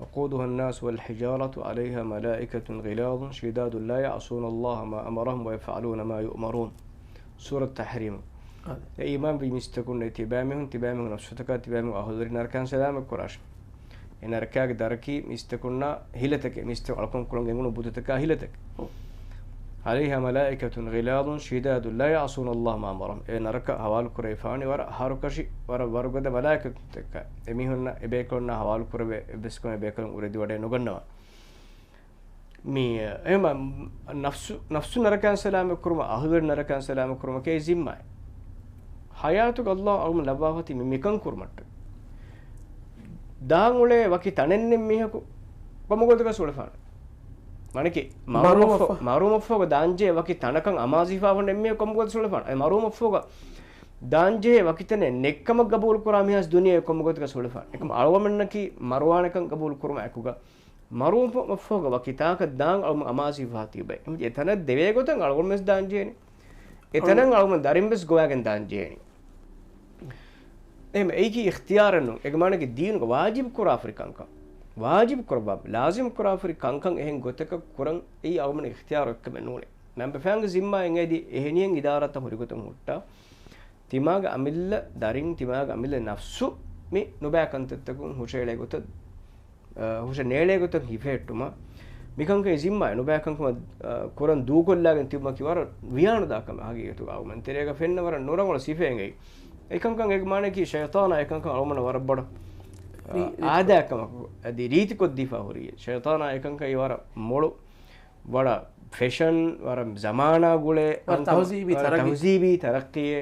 وقودها الناس والحجارة عليها ملائكة غلاظ شداد لا يعصون الله ما أمرهم ويفعلون ما يؤمرون سورة التحريم إيمان بمستكون تبامهم نفسك تبامهم أهدر نركان سلامك كراش إن ركاك دركي مستكونا هلتك مستك علىكم كلهم يقولون بوتتك هلتك عليها ملائكة غلاظ شداد لا يعصون الله ما أمرهم إن ركا هوال كريفاني ورا هاركشي ورا قد ملائكة تك إميهن إبيكلنا هوال كرب بسكون إبيكلهم أريد ودي نقولنا مي إما نفس نركان سلامك كرما أهدر نركان سلامك كرما كي زما حياتك الله أو لبافتي ميكان كرمت دانغولي وكي تنن ميهكو بمغولتك سولفان مانكي معرومفوغ دانجي وكي تنكان امازيفا ونمي كمغولت سولفان اي معرومفوغ دانجي وكي تن نكم قبول كرا مياس دنيا كمغولتك سولفان اكم alwamennaki marwanakan قبول كرما اكوغا معرومفوغ وكي تاك دان او امازيفا تيبي එතන දෙවේ ගොතන් alwamens දانجيني එතන alwam දරිම්බස් ගෝයාගෙන් දانجيني එහම ඒකී ඉක්තියාරනු එගමානගේ දීනුක වාජිබ් කුර ආෆ්‍රිකාංක වාජිබ් කුර බබ් ලාසිම් කුර ආෆ්‍රිකාංකන් එහෙන් ගොතක කුරන් ඒ අවමන ඉක්තියාර එක්ක මෙනුනේ මම බෆංග සිම්මා එංගේදී එහෙනියෙන් ඉදාරත හොරිගොතම හුට්ටා තිමාග අමිල්ල දරින් තිමාග අමිල්ල නෆ්සු මේ නොබෑකන්තත්තකුන් හුෂේලේ ගොත හුෂ නේලේ ගොත හිෆෙට්ටුම මිකංක සිම්මා නොබෑකන්කම කුරන් දූකොල්ලාගෙන් තිබ්ම කිවර වියාන දාකම ආගියතු අවමන් තෙරේක ෆෙන්නවර නොරංගල සිෆෙන්ගේ එකංකන් එක මානේ කි ෂයතාන එකංකන් අවමන වරබඩ ආදාකම අදි ರೀತಿ ಕೊದ್ದಿಫಾ ಹುರಿಯೆ ಶೈತಾನ ಏಕಂಕ ಇವರ ಮೊಳು ಬಡ ಫ್ಯಾಷನ್ ವರ ಜಮಾನಾ ಗುಳೆ ತಹಜೀಬಿ ತರಕ್ಕಿಯೆ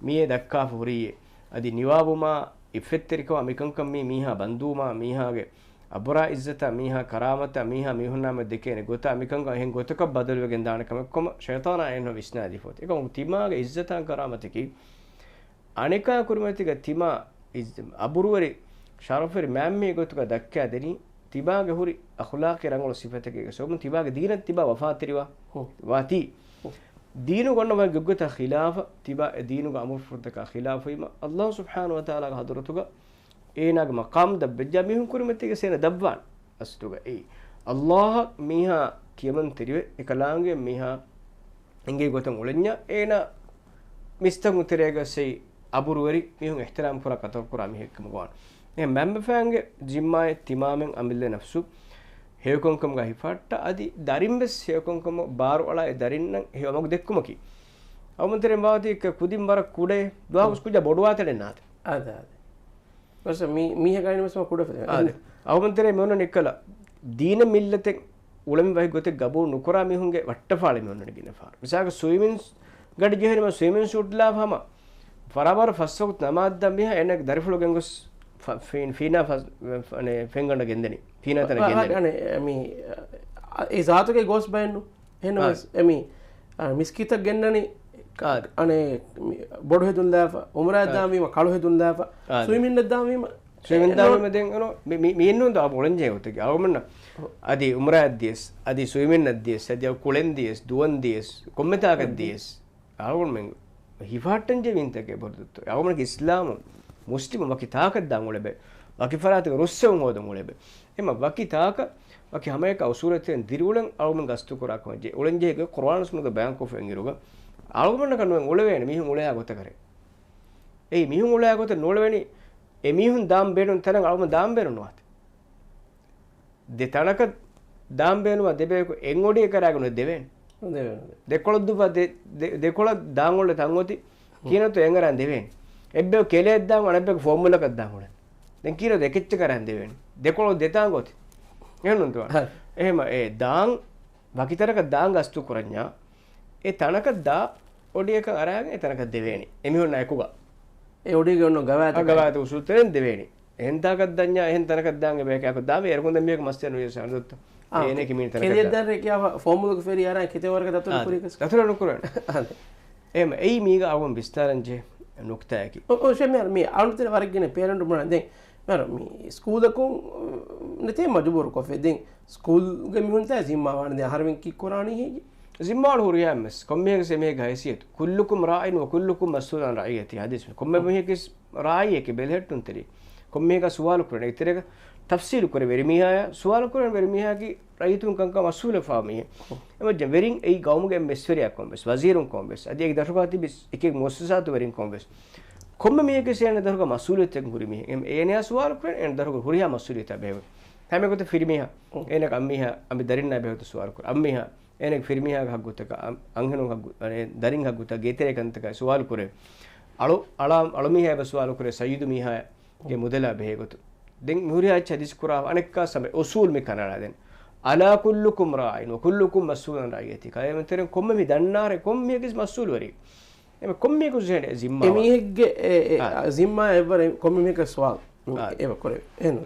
මියේ දක්කා හොරියේ අදි නිවාබුමා ඉෆෙත්තරිකව මිකංකම් මීහා බන්දුමා මීහාගේ අබරා ඉස්සත මීහා කරාමත මීහා මිහුන්නාම දෙකේන ගොත මිකංග එහෙන් ගොතක බදලුවගෙන් දානකම කොම ෂයතානා එන්න විස්නාදි ෆොත් එක තිමාගේ ඉස්සතන් කරාමතකි අනිකා කුරුමතික තිමා අබුරුවරි ශරෆරි මෑම්මේ ගොතක දක්කා දෙනි තිබාගේ හොරි අඛලාකේ රංගල සිෆතකේ සොම තිබාගේ දීනත් තිබා වෆාතිරිවා වාති دينو قلنا ما جبتها خلافة تبا دينو قاموا فرتك خلافة ما الله سبحانه وتعالى حضرتك إيه مقام دب جامعهم كل متى كسينا دبان أستوجا إيه الله ميها كيمن تريو إكلامه ميها إنجي قطن ولنيا إيه نا مستعمل تريعه سي أبوروري ميهم احترام كورا كتر كورا ميه كمقان إيه مم فانجي جماعة تمامن أميل نفسه හේකොන්කම ගහිෆට්ට අදි දරින්බස් හේකොන්කම බාර වලා දරින්න හේවමක් දෙක්කමකි අවමන්තරෙන් වාතික කුදින් බර කුඩේ දුවස් කුජ බොඩුවාතෙන් නාත ආද වස මීහ ගයිනමස් කුඩ ආද අවමන්තරෙන් මොන නිකලා දීන මිල්ලතෙන් උලම් වයි ගොතේ ගබෝ නුකරා මිහුන්ගේ වට්ටපාලෙ මොන ගිනෆාර විසාක ස්විමින්ස් ගඩි ජෙහෙරම ස්විමින් ෂූට් ලාවම ෆරාබර ෆස්සොත් නමාද්ද මිහ එනක් දරිෆුලගෙන් ගොස් ෆීනා නේ ෆෙන්ගන්න ගෙන්දනි ෆීනා තන ගෙන්දනි අනේ මේ ඒ සාතුගේ ගොස් බයන්නු එහෙනම් එමි මිස්කිතක් ගෙන්නනි අනේ බොඩු හෙදුන් දාප උමරා දාමීම කළු හෙදුන් දාප ස්විමින් දාමීම දෙන් අනෝ මේ ඉන්නු දා බොලන්ජේ උතේ අවමන්න අදි උමරා දියස් අදි ස්විමින් දියස් අදි කුලෙන් දියස් දුවන් දියස් කොම්මතාක දියස් අවමන් මෙන් හිෆාට්ටන් ජෙවින්තකේ බොරුතු අවමන් ඉස්ලාම මුස්ලිම වකි තාකත් දාන් ඔලෙබ වකි ෆරාතක රුස්සෙන් හොදන් ඔලෙබ එම වකි තාක වකි හැම එක අවසුරතෙන් දිරුලන් අවුමන් ගස්තු කරාකම ජේ ඔලෙන්ජේක කුර්ආන සුනුක බෑන්ක් ඔෆ් එංගිරුග අවුමන්න කනුවෙන් ඔලෙවෙන මිහුන් ඔලයා ගොත කරේ ඒ මිහුන් ඔලයා ගොත නොලෙවෙනි ඒ මිහුන් දාම් බේනුන් තරන් අවුමන් දාම් බේනුන් වාත දෙතනක දාම් බේනුව දෙබේක එන් ඔඩිය කරාගෙන දෙවෙන් දෙකොළ දුප දෙකොළ දාන් වල තංගොති කියනතු එංගරන් දෙවෙන් එබ්බේ කෙලෙක් දාන් අනබ්බේ ෆෝමුලා එකක් දාන් උඩ දැන් කීරෝ දෙකෙච්ච කරන් දෙවෙනි දෙකොළ දෙතාන් ගොති එහෙනම් තුවා එහෙම ඒ දාන් වකිතරක දාන් ගස්තු කරඤ්ඤා ඒ තනක දා ඔඩියක අරගෙන ඒ තනක දෙවෙනි එමිහොන් නයකුගා ඒ ඔඩිය ගොන්න ගවාත උසුතෙන් දෙවෙනි එහෙන් තාකක් දඤ්ඤා එහෙන් තනක දාන්ගේ බෑකක දාවේ එරකොන්ද මේක මස්තන විය සඳොත් ඒනේ කිමින තනක කෙලියක් දාන් කියාව ෆෝමුලක ෆෙරි අරන් කිතේ වර්ග දතුරු කුරිකස් දතුරු නුකුරන එහෙම ඒ මීග අවම් විස්තරංජේ නුක්තයකි ඔෂෙමර් මේ අනුතර වර්ගනේ පේරන්ට් මොන දැන් මර මේ ස්කූලකෝ නැතේ මජබුර කොෆේ දැන් ස්කූල් ගේ මිහුන් තා සිම්මා වань දැන් හරමින් කි කුරානි හේජි සිම්මාල් හුරියම්ස් කොම්මේක සෙමේ ගයිසියත් කුල්ලුකුම් රායින් ව කුල්ලුකුම් මස්ූලන් රායියති හදිස් කොම්මේ මෙහිකස් රායියක බෙලහෙට්ටුන් තෙරි කොම්මේක සුවාල කරන ඉතරක තෆ්සීල් කර වෙරිමිහාය සුවාල කරන වෙරිමිහාකි රයිතුන් කංක මස්ූල ෆාමිය එම වෙරින් ඒ ගෞමුගේ මෙස්වරියක් කොම්බස් වසීරුන් කොම්බස් අදී එක දශකාති බිස් එකෙක් මොස්සසාතු වෙරින් කොම්බස් කොම්ම මේක සේන දරක මස්ූලියතෙන් හුරිමිහ එම ඒනියා සුවාල කරන එන දරක හුරියා මස්ූලියත බේව හැමෙකුත ෆිරිමිහා එනක අම්මිහා අම්මි දරින්නා බේවත සුවාල කර අම්මිහා එනෙක් ෆිරිමිහා හග්ගුතක අංහනු හග්ගු අනේ දරින් හග්ගුත ගේතරේ කන්තක සුවාල කරේ අලුමිහා බසුවාල කරේ සයීදු මිහා ගේ මුදලා බේගොතු දෙන් මුරියා චදිස් කුරා අනෙක්කා සම උසූල් මේ කනලා දෙන් අලා කුල්ලුකුම් රායින් ව කුල්ලුකුම් මස්ූලන් රායියති කයමතරෙන් කොම්ම මේ දන්නාරේ කොම්මියකස් මස්ූල් වරි එම කොම්මියකු සෙනේ zimma එමිහෙක්ගේ zimma එවර කොම්මියක ස්වාල් ඒව කරේ එන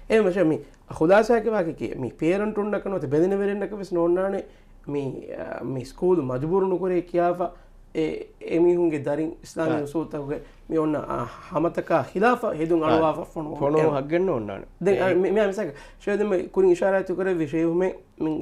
එම ෂමි خلاصه වාගේ මේ පේරන්ට් උන්න කනොත බෙදෙන වෙරෙන්නක වෙස් නෝන්නානේ මේ ස්කූල් මජබූර් නුකරේ කියාවා එමිහුන්ගේ දරින් ඉස්ලාමී උසූතගේ මේ ඔන්න හමතක ඛිලාෆා හෙදුන් අලවා ෆොනෝ හග්ගන්න ඕන්නානේ දැන් මේ මිසක ෂයදම කුරින් ඉෂාරාතු කරේ විශේෂුමේ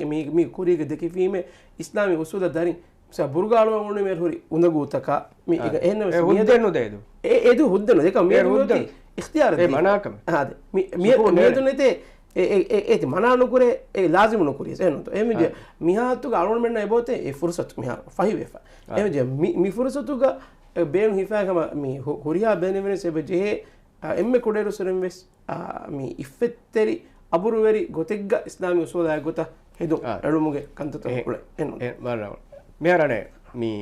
මේ කුරියක දෙකීමේ ඉස්ලාමී උසූද දරින් ස බුර්ගාලව වුණේ මේ හොරි උඳගූතක මේ එක එහෙන්න හුද්දෙන්නු දෙයිදු ඒදු හුද්දන දෙක මේ හුද්දන ඉක්තියාර ඒ මනාකම හාද මේ දුන්නේතේ ඒ මනා නුකරේ ඒ ලාසිම නුකරේ එනොත් එමෙ මිහාතුග අලුන් මෙන්න එබෝතේ ඒ ෆුර්සත් මිහා ෆහිවෙෆා එමෙ මි ෆුර්සතුග බේන් හිෆාගම මි හොරියා බෙනෙවෙන සෙබජේ එම්මෙ කුඩේරු සරම් වෙස් මි ඉෆෙත්තෙරි අබුරුවෙරි ගොතෙග්ග ඉස්ලාමී උසෝදා ගොත හෙදු අලුමුගේ කන්තත කුල එනොත් බරව මෙහරනේ මි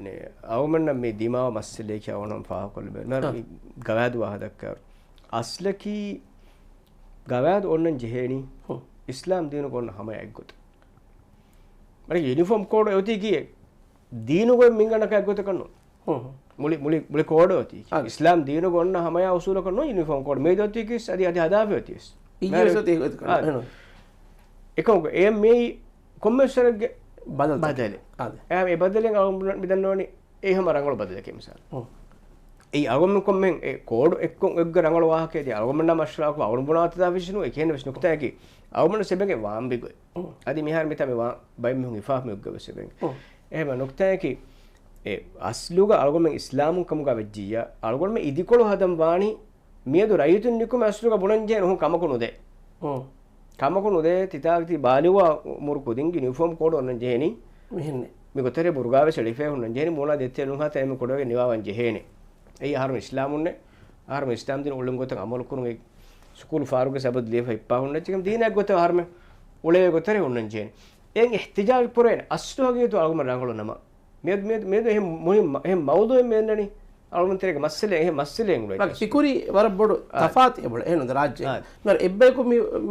නේ අවමන්න මේ දිමාව මස්සලේ කියවනම් ෆාහ කොල්බ නර ගවදු වහදක්ක අස්ලකි gawad onnan jeheni islam dinu gonna hama eggot mari uniform code oti kiye dinu go mingana ka eggot kanno muli code oti islam dinu gonna hama ya usul kanno uniform code me doti kis adi hadafe oti iyesot eggot kanno ekon e me commercial ge badale e badalen alum midannoni e hama rangol badale ke misal ei alum kommen e code ekkon egga rangol wahake di alum na mashra ko alum bunata da vishnu e kene vishnu kta ki alum sebege wambi go adi mihar mita me wa bay me ifa me egga sebege e ma nokta ki e asluga alum islam kam ga vejjiya alum idikolo hadam wani miedu rayutun nikum asluga bunanje no kamakunu de kamakunu de titagti baliwa murku dingi uniform code onnen jeheni mehenne me gotere burgawe selife onnen jeheni mola dette no hata me kodoge niwawan jeheni ei harum islamunne harum islam din ulum gotan amal kurun ei sukul faruge sabad lefa ippa hunne chikam dina gote harum ule gotere onnen jeheni en ihtijaj puren aslu hage to algum rangolo nama med hem mawdu mennani algum terege masale he masale ngulai bak fikuri war bodu tafat ebol eno rajye mar ebbe ko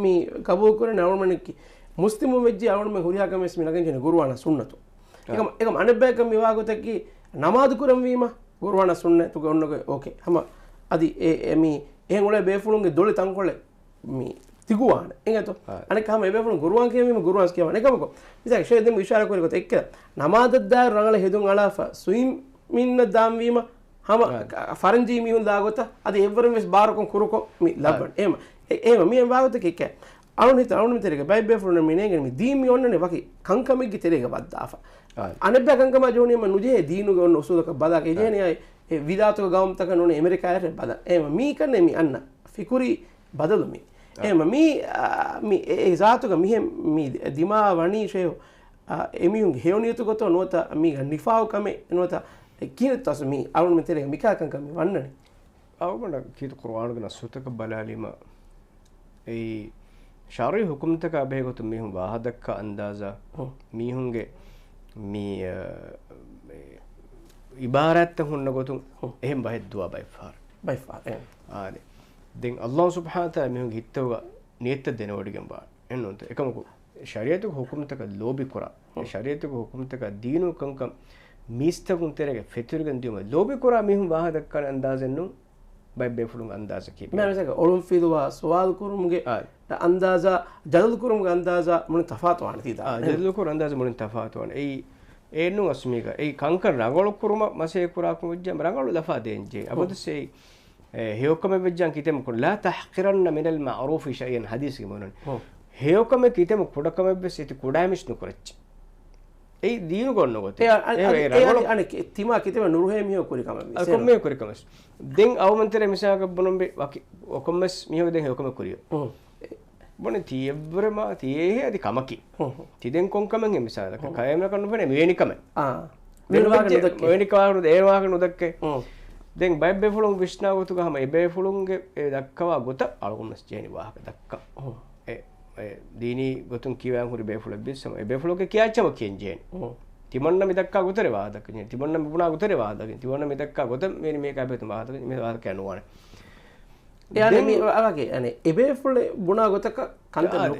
mi kabu kurene algum muslimu vejji algum huriya kames mi nagen jene gurwana sunnatu ekam anebbe kam mi wagotaki namaz kuram wima gurwana sunne tu gonnoge okay hama adi mi en ole befulunge dole tankole mi tiguwana engato anek hama befulun gurwan kiyemi gurwan kiyama ekam ko isa she dem ishara kore got ekka namaz da rangala hedun alafa suim minna dam wima hama faranji mi hun dagota adi evverum ves barakon kuruko mi labban ema mi en wagotaki ekka alun terege bay befulun mi negen mi dimi onnane waki kankamigge terege baddafa anebbe kankama joni ma nuje diinuge on usulaka badaka ejeni ay vidato gawm taka none america ere bada ema mi kanne mi anna fikuri badalu mi ema mi e zaatuga mi dima wani sheyo emiyun heoniyatu goto nota mi nifaaw kame nota kinetas mi alun metere mi ka kankami wannani awmana kitu qur'anu gna sutaka balalima ei shari hukum taka be goto mi hum wahadakka andaza mi hunge mi ibarat hunna gotun ehem bahed dua by far ade den allah subhanahu wa taala mi hittoga niyetta denodigen ba ennonte ekamuko shariatu hukum taka lobi kora shariatu hukum taka deenu kankam mistagun terege feturgen diuma lobi kora mi hum wahadakka andazennu by befulun andaza ki me mesaka olum fiduwa suwal kurumge andaza jadal kurumge andaza mun tafatu anti da jadal kur andaza mun tafatu an ei enu asmiga ei kankar rangol kuruma mase kura ku wajjam rangol lafa denje abadu sei heyokame wajjan kitem ko la tahqiranna min al ma'ruf shay'an hadith ki monon heyokame kitem kudakame besiti kudamis nu korach ei diinu gonno gote rangol ane tima kitem nuruhe miho kurikame akomme kurikames den awmantere misaga bonombe waki okommes miho den heyokame kuriyo bone tievrema tie adi kamaki tiden konkamen emisala ka kayemna kannu fene meni kame meni kawaru dewaga nudakke den baybe fulung vishna gotu gama ebe fulunge dakkawa gota algumnas jeni wahaka dakka dini gotun kiwan huri be fulak bisama ebe fuluke kiyachama kiyenjeni timonna midakka gotere wahadakka timonna mibuna gotere wahadakka timonna midakka gotam meni meka betum wahadakka me wahadakka anuwane yani mi alage ane ebe fulle buna gotaka kanta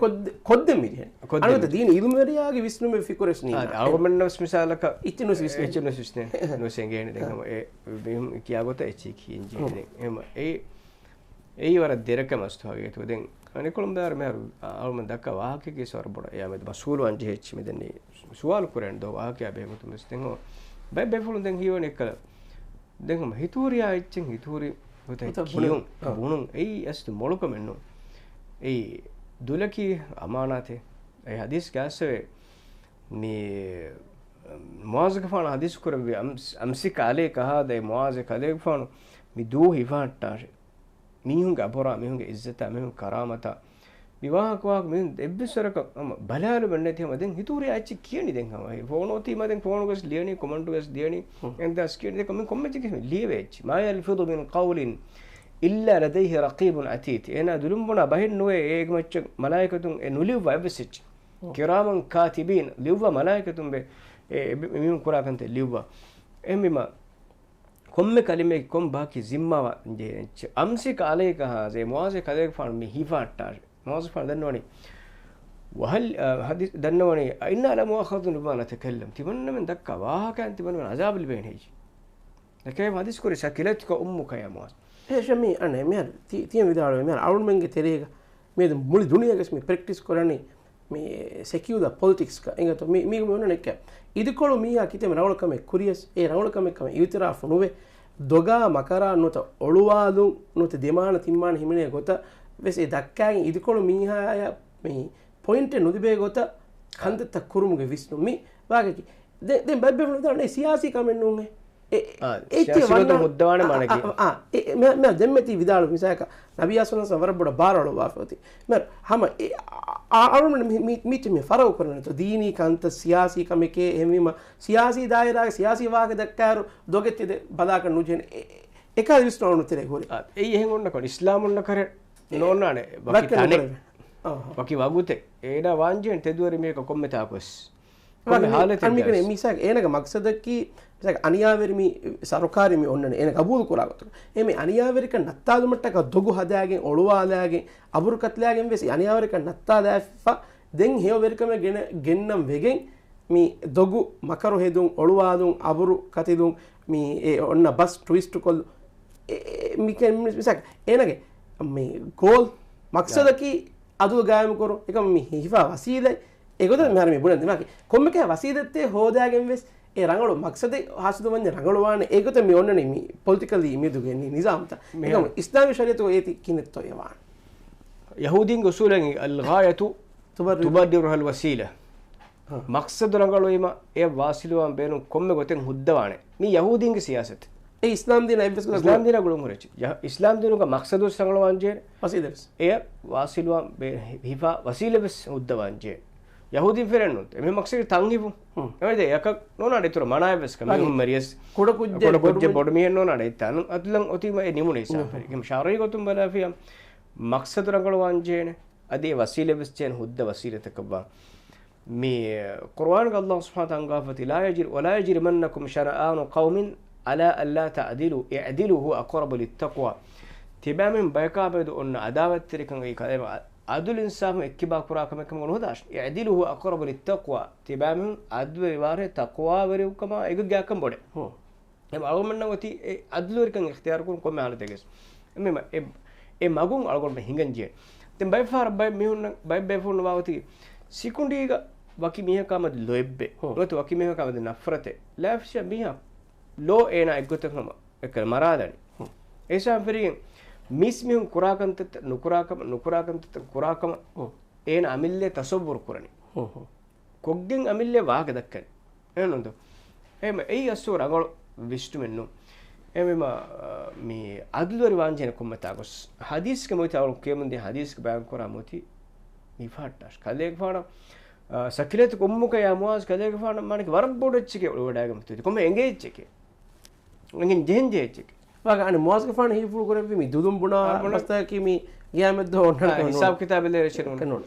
kodde mirihen anota dini ilumeriyaage visnume fikures ni algomennos misalaka ittinus visne no sengene dengama e bim kiyagota echi kinje ema ei wara deraka mastu hage to den ane kolum dar meru almen dakka wahake ke sor boda ya med basulu anje hechi medeni suwal kuren do wahake abe gotu mestengo be fulun den hiwone kala dengama hituriya echen hituri kiyun bunun ei astu moluka menno ei dulaki amanate ei hadis gasse ni muaz gafan hadis kurbi amsik ale kaha de muaz kale gafan mi du hifatta mihun gabora mihun izzata mihun karamata විවාහක වාක් මෙන් එබ්බිසරක බලාලු බන්නේ තියම දැන් හිතුරේ ඇච්චි කියනි දැන් හම ෆෝනෝ theme දැන් ෆෝනෝ ගස් ලියනි comment ගස් ලියනි එන් දස් කියනි දැන් කමෙන් කොම්මෙච් කිස් ලියවෙච් මා යල්ෆුදු මින් කවුලින් ඉල්ලා ලදයිහි රකීබුන් අතීත් එනා දුලුම්බුනා බහින් නොවේ ඒක මච්ච මලායිකතුන් නුලිව් වයිබ්සිච් කිරාමන් කාතිබින් ලිව්ව මලායිකතුන් බේ මිමුන් කුරාකන්ත ලිව්ව එම්මිම komme kalime kom baki zimma je amsi kale ka ha ze muaze kale fa mi hifatta muaze fa dannoni وهل حديث دنوني إنا لمؤاخذون بما نتكلم تمنى من دكا واكن تمنى من عذاب البين هيجي لكن حديث كوري شكلتك أمك يا مواس إيش مي أنا مير تيم بدارو مير أول منك تريجا مي مولي دنيا كسمي practice كوراني مي secure the politics كا إنك تو مي ميونا نكيا إذا كلو ميها كتير من أول كم كوريس أول كم يوترا فنوه دوغا مكارا نوتا أولوادو نوتا ديمان تيمان هيمني غوتا بس إذا كان إذا كلو ميها يا مي point නුදිබේ ගොත කන්දත කුරුමුගේ විශ්නු මි වාගේ දැන් බයිබල් වල දාන්නේ සියාසී කමෙන් නුන්නේ සියාසී මුද්දවානේ මනකි මම දෙම්මති විදාලු මිසයක නබියාසුන සවරබඩ බාරවල වාෆති මම හැම අරුණ මිට මේ ෆරෝ කරන તો දීනී කන්ත සියාසී කමකේ එමෙම සියාසී දායරා සියාසී වාගේ දක්කාරු දොගෙත්ති බදාක නුජෙන එක විශ්නු නුතරේ හොරි ඒ එහෙන් ඔන්න කො ඉස්ලාම් ඔන්න කර නෝනානේ බකි තනේ Waki wagute eda wanjen teduwari meka komme taakos komme halete amikene misak enaka maqsadaki misak aniyaverimi sarukarimi onnane enaka abul kuragotu eme aniyaverika nattadumattaka dogu hadagen oluwalagen aburu katlagen wesi aniyaverika nattadafa den heoverikame gennam vegen mi dogu makaru hedun oluwadun aburu katidun mi onna bus twist kol miken misak enage mi goal maqsadaki අදු ගායම කරු එක මේ හිෆා වසීලයි ඒකද මෙහර මේ බුණන් දෙමාකි කොම්මක වසීදත්තේ හොදාගෙන වෙස් ඒ රංගලු මක්සදේ හාසුදු වන්නේ රංගලවානේ ඒකද මේ ඔන්නනේ මේ පොලිටිකලි මිදුගෙන්නේ නිසාම්ත මේක ඉස්ලාමී ශරීයතෝ ඒති කිනෙත්තෝ යවාන යහූදීන් උසූලෙන් අල් ගායතු තුබද්දිරු හල් වසීලා මක්සදු රංගලෝයිම ඒ වාසිලුවන් බේනු කොම්මෙ ගොතෙන් හුද්දවානේ මේ යහූදීන්ගේ සියාසත ඒ ඉස්ලාම් දින එබ්බස් ඉස්ලාම් දින ගුළුම් හොරචි ඉස්ලාම් දිනුක මක්සදු සංගලවන්ජේ වසීදස් එය වාසිලුවන් හිෆා වසීලබස් හුද්දවන්ජේ යහූදීන් ෆෙරන්නුත් එමෙ මක්සගේ තංගිපු එමෙද යක නෝනාඩ ඉතුරු මනායබස් කම මරියස් කුඩ කුජ්ජේ බොඩ මිහෙන් නෝනාඩ ඉතන අතුලන් ඔතිම ඒ නිමුනේ සාෆරි කම ශාරයි ගොතුම් බලාෆියම් මක්සදු රංගලවන්ජේනේ අදී වසීලබස් චෙන් හුද්ද වසීලතකබා මේ කුර්ආන් ග අල්ලාහ් සුබ්හානහු තාලා ලා යජිර වලා යජිරමන්නකුම් ශරආනු قومින් على ألا تعدلوا اعدلوا هو أقرب للتقوى تبامن بيكابد أن عداوة تركن أي كلام عدل إنسان إكبا كرا كم كم هداش اعدلوا هو أقرب للتقوى تبامن عدل واره تقوى وريو كما إيجو جا كم بره هم أقول من نوتي عدل وركن اختيار كم على تجس أمم ماقوم أقول بهنجن جين تم بيفار بيفون واوتي سيكونديغا وكي ميها كامد لويبه لوتو وكي ميها كامد نفرته لا فيش ميها ලෝ ඒන එක්ගොතකම එක මරාදනි ඒසම් ෆෙරිගෙන් මිස් මිහුන් කුරාකන්ත නුකුරාකන්ත කුරාකම ඒන අමිල්ලේ තසවුර් කරනි කොග්ගෙන් අමිල්ලේ වාග දක්කනි එනොන්ද එම ඒ අස්සෝ රගල විෂ්ටු මෙන්නු එමෙම මේ අද්ලවරි වාංජන කොම්මතාගොස් හදීස් කමෝති අවල් කියමුන්දී හදීස් බයන් කරා මොති මිෆාට්ටස් කලේක ෆාන සකිලෙත කොම්මුක යමුවාස් කලේක ෆාන මණක වරබොඩච්චිකේ ඔඩාගම තුති කොම්ම එංගේච්චිකේ ngin jenje chik waga ani muaz ka fan hi fulu kore mi dudum buna rasta ki mi giyamed do onnan hisab kitab le reshun